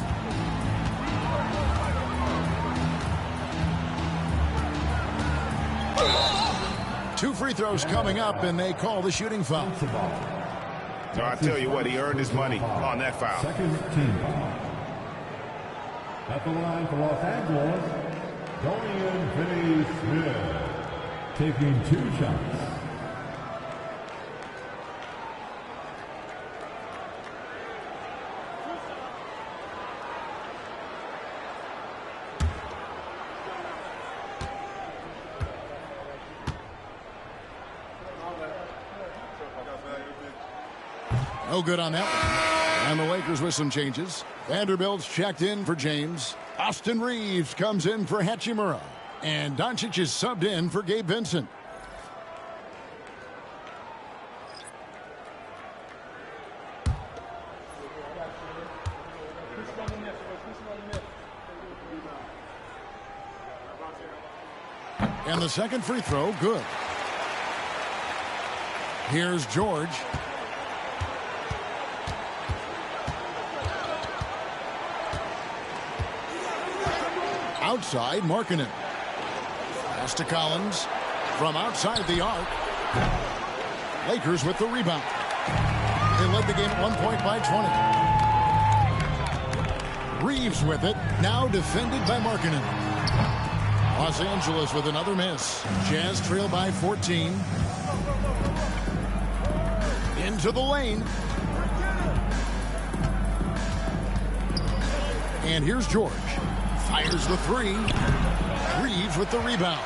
Two free throws coming up, and they call the shooting foul. So I tell you what, he earned his money on that foul. Second team foul. At the line for Los Angeles, Dorian Finney-Smith, taking 2 shots. No good on that one. And the Lakers with some changes. Vanderbilt's checked in for James. Austin Reeves comes in for Hachimura. And Doncic is subbed in for Gabe Vincent. And the second free throw, good. Here's George. Outside, Markkanen. Pass to Collins. From outside the arc. Lakers with the rebound. They led the game at 1 point by 20. Reeves with it. Now defended by Markkanen. Los Angeles with another miss. Jazz trail by 14. Into the lane. And here's George. Fires the 3. Reeves with the rebound.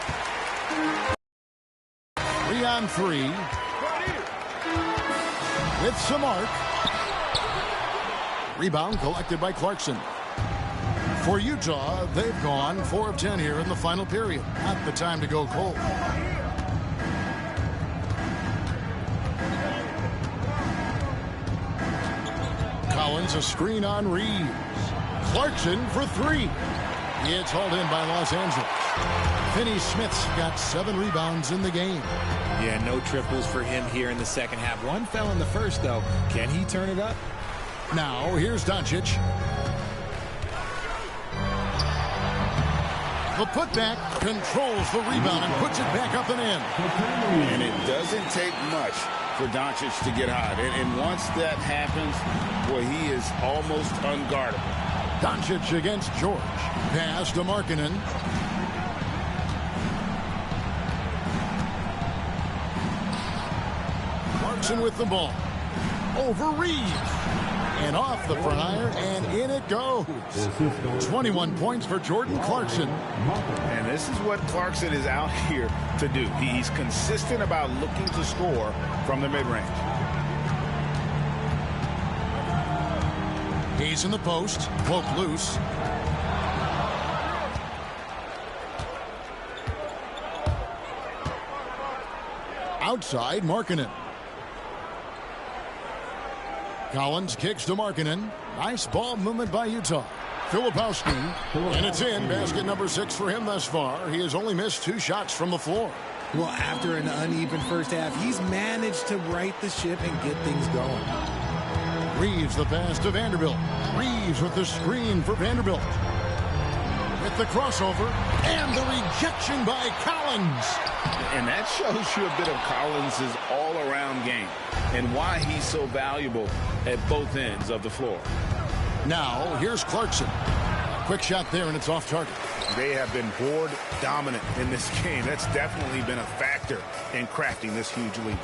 3 on 3. with some arc. Rebound collected by Clarkson. For Utah, they've gone 4 of 10 here in the final period. Not the time to go cold. Collins, a screen on Reeves. Clarkson for 3. It's hauled in by Los Angeles. Finney-Smith's got 7 rebounds in the game. Yeah, no triples for him here in the second half. One fell in the first, though. Can he turn it up? Now, here's Doncic. The putback controls the rebound and puts it back up and in. And it doesn't take much for Doncic to get hot. And once that happens, boy, he is almost unguardable. Doncic against George. Pass to Markkanen. Clarkson with the ball. Over Reeves. And off the front iron, and in it goes. 21 points for Jordan Clarkson. And this is what Clarkson is out here to do. He's consistent about looking to score from the mid-range. He's in the post. Poke loose. Outside, Markkanen. Collins kicks to Markkanen. Nice ball movement by Utah. Filipowski, and it's in. Basket number 6 for him thus far. He has only missed 2 shots from the floor. Well, after an uneven first half, he's managed to right the ship and get things going. Reeves the pass to Vanderbilt. Reeves with the screen for Vanderbilt. With the crossover and the rejection by Collins. And that shows you a bit of Collins' all-around game and why he's so valuable at both ends of the floor. Now, here's Clarkson. Quick shot there, and it's off target. They have been board dominant in this game. That's definitely been a factor in crafting this huge lead.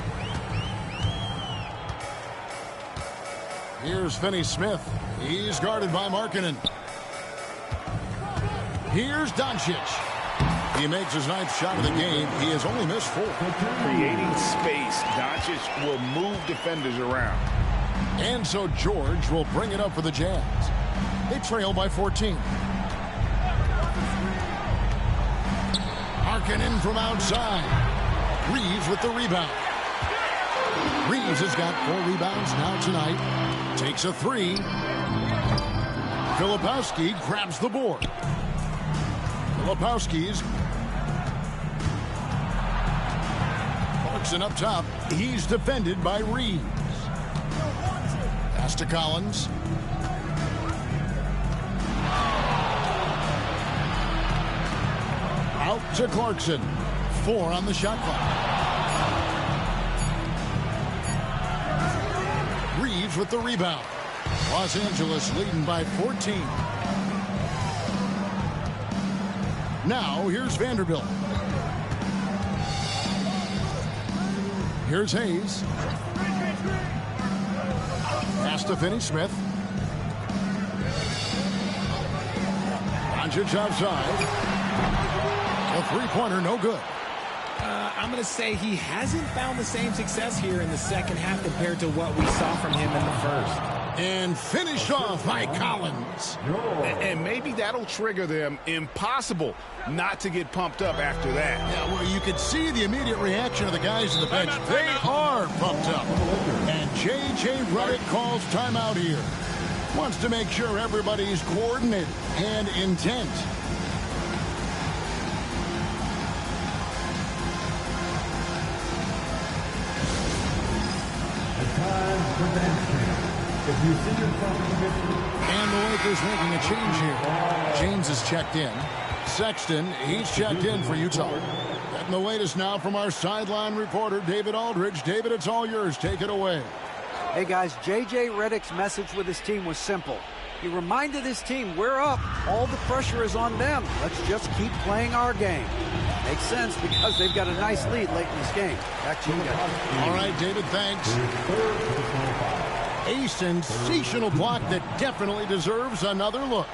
Here's Finney-Smith. He's guarded by Markkanen. Here's Doncic. He makes his 9th shot of the game. He has only missed 4. Creating space, Doncic will move defenders around. And so George will bring it up for the Jazz. They trail by 14. Markkanen from outside. Reeves with the rebound. Reeves has got 4 rebounds now tonight. Takes a 3. Filipowski grabs the board. Filipowski's. Clarkson up top. He's defended by Reeves. Pass to Collins. Out to Clarkson. 4 on the shot clock. Reeves with the rebound. Los Angeles leading by 14. Now, here's Vanderbilt. Here's Hayes. Pass to Finney-Smith. Doncic outside. A 3-pointer, no good. I'm going to say he hasn't found the same success here in the second half compared to what we saw from him in the first. And finished off by Collins. And maybe that'll trigger them. Impossible not to get pumped up after that. Yeah, well, you could see the immediate reaction of the guys on the bench. They are pumped up. And J.J. Redick calls timeout here. Wants to make sure everybody's coordinated and intent. And the Lakers making a change here. James is checked in. Sexton, he's checked in for Utah. Getting the latest now from our sideline reporter, David Aldridge. David, it's all yours. Take it away. Hey, guys, J.J. Redick's message with his team was simple. He reminded his team, we're up. All the pressure is on them. Let's just keep playing our game. Makes sense because they've got a nice lead late in this game. Back to you guys. All right, David, thanks. A sensational block that definitely deserves another look.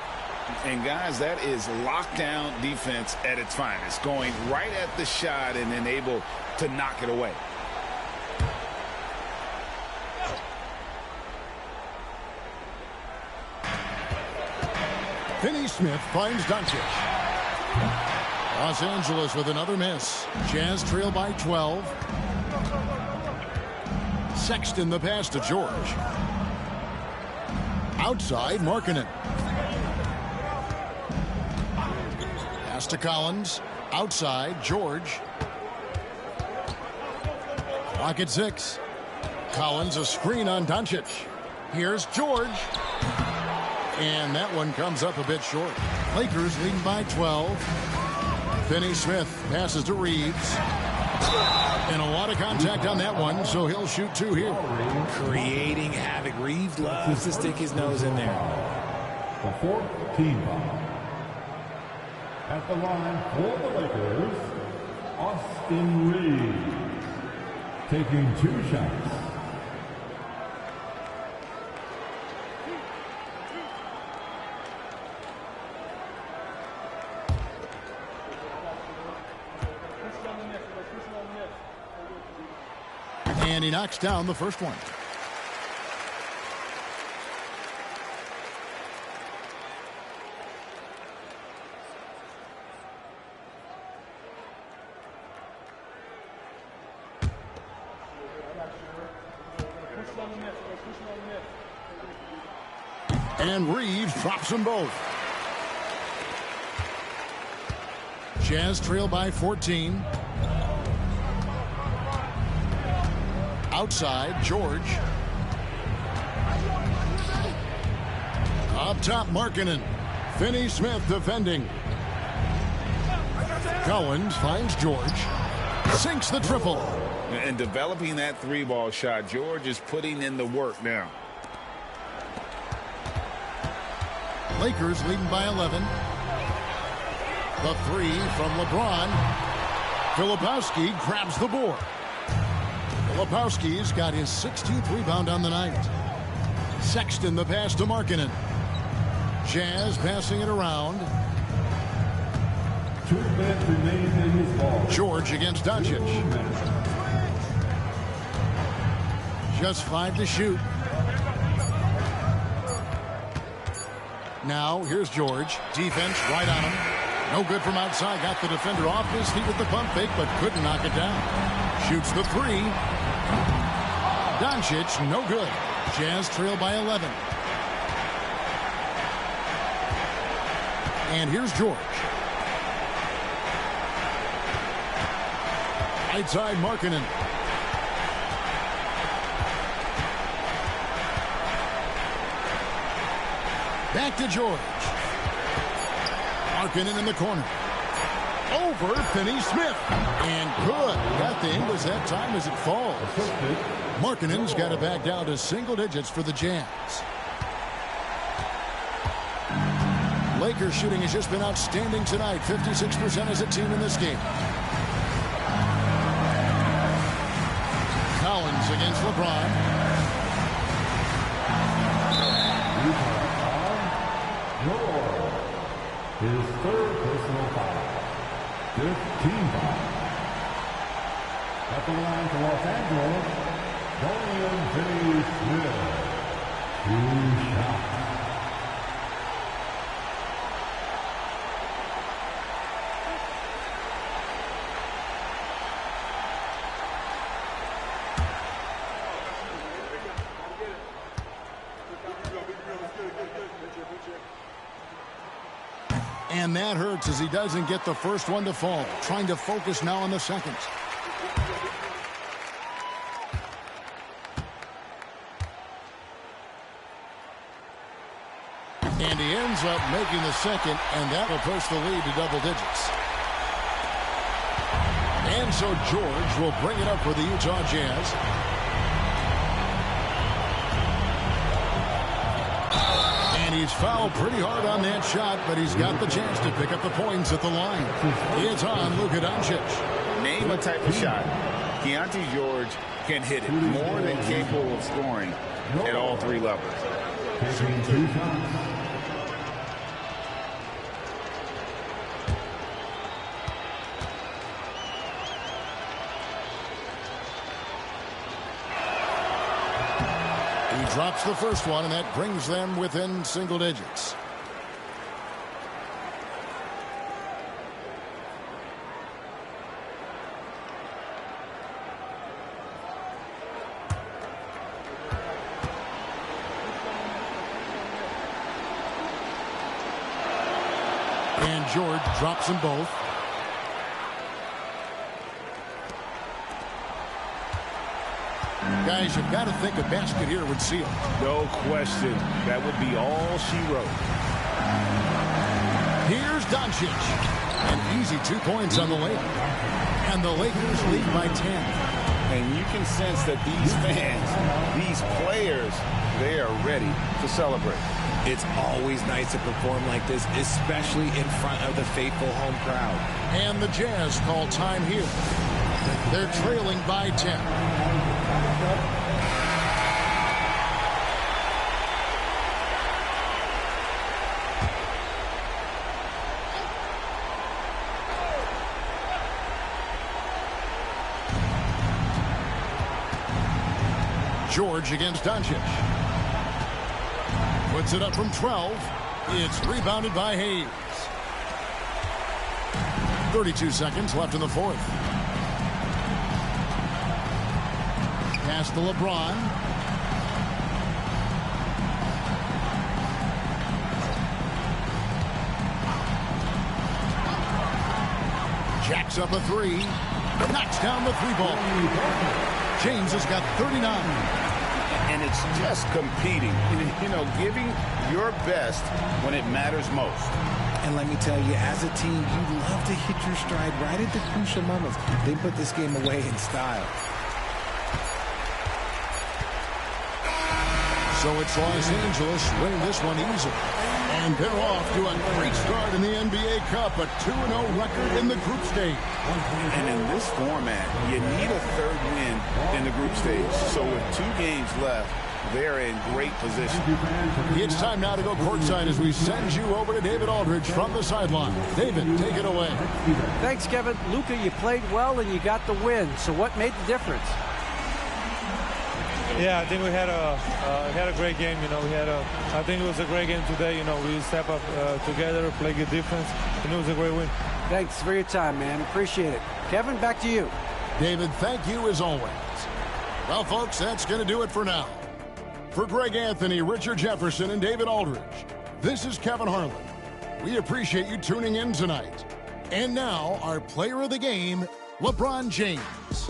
And, guys, that is lockdown defense at its finest. Going right at the shot and then able to knock it away. Finney-Smith finds Doncic. Los Angeles with another miss. Jazz trail by 12. Sexton the pass to George. Outside, Markkanen. Pass to Collins. Outside, George. Clock at 6. Collins a screen on Doncic. Here's George. And that one comes up a bit short. Lakers leading by 12. Finney-Smith passes to Reeves. And a lot of contact on that one, so he'll shoot 2 here. Creating havoc. Reeves loves to stick his nose in there. The fourth team foul. At the line for the Lakers, Austin Reeves. Taking 2 shots. And he knocks down the first one. And Reeves drops them both. Jazz trail by 14. Outside, George. Up top, Markkanen. Finney-Smith defending. Collins finds George. Sinks the triple. And developing that 3-ball shot, George is putting in the work now. Lakers leading by 11. The 3 from LeBron. Filipowski grabs the board. Filipowski's got his 16th rebound on the night. Sexton the pass to Markkanen. Jazz passing it around. 2 minutes remain in his ball. George against Doncic. Just 5 to shoot. Now here's George. Defense right on him. No good from outside. Got the defender off his feet with the pump fake, but couldn't knock it down. Shoots the 3. Doncic, no good. Jazz trail by 11. And here's George. Right side, Markkanen. Back to George. Markkanen in the corner. Over Finney-Smith. And good. Got the English that time as it falls. Markkanen's got it back down to single digits for the Jazz. Lakers shooting has just been outstanding tonight. 56% as a team in this game. Collins against LeBron. His 3rd personal foul. 15 foul. At the line for Los Angeles, Dorian Finney-Smith. 2 shots. And that hurts as he doesn't get the first one to fall. Trying to focus now on the second. And he ends up making the second, and that will push the lead to double digits. And so George will bring it up for the Utah Jazz. And he's fouled pretty hard on that shot, but he's got the chance to pick up the points at the line. It's on Luka Doncic. Name a type of shot. Keontae George can hit it, more than capable of scoring at all 3 levels. Taking 2 shots. He drops the first one, and that brings them within single digits. And George drops them both. Guys, you've got to think a basket here would seal. No question. That would be all she wrote. Here's Doncic. An easy 2 points on the layup. And the Lakers lead by 10. And you can sense that these fans, these players, they are ready to celebrate. It's always nice to perform like this, especially in front of the faithful home crowd. And the Jazz call time here. They're trailing by 10. George against Doncic. Puts it up from 12. It's rebounded by Hayes. 32 seconds left in the fourth. Pass to LeBron. Jacks up a three. Knocks down the three ball. James has got 39. And it's just competing, you know, giving your best when it matters most. And let me tell you, as a team, you love to hit your stride right at the crucial moments. They put this game away in style. So it's Los Angeles winning this one easily. And they're off to a great start in the NBA Cup, a 2-0 record in the group stage. And in this format, you need a third win in the group stage. So with 2 games left, they're in great position. It's time now to go courtside as we send you over to David Aldridge from the sideline. David, take it away. Thanks, Kevin. Luka, you played well and you got the win. So what made the difference? Yeah, I think we had a great game. You know, I think it was a great game today. You know, we step up together, play good defense, and it was a great win. Thanks for your time, man. Appreciate it. Kevin, back to you. David, thank you as always. Well, folks, that's going to do it for now. For Greg Anthony, Richard Jefferson, and David Aldridge, this is Kevin Harlan. We appreciate you tuning in tonight. And now, our player of the game, LeBron James.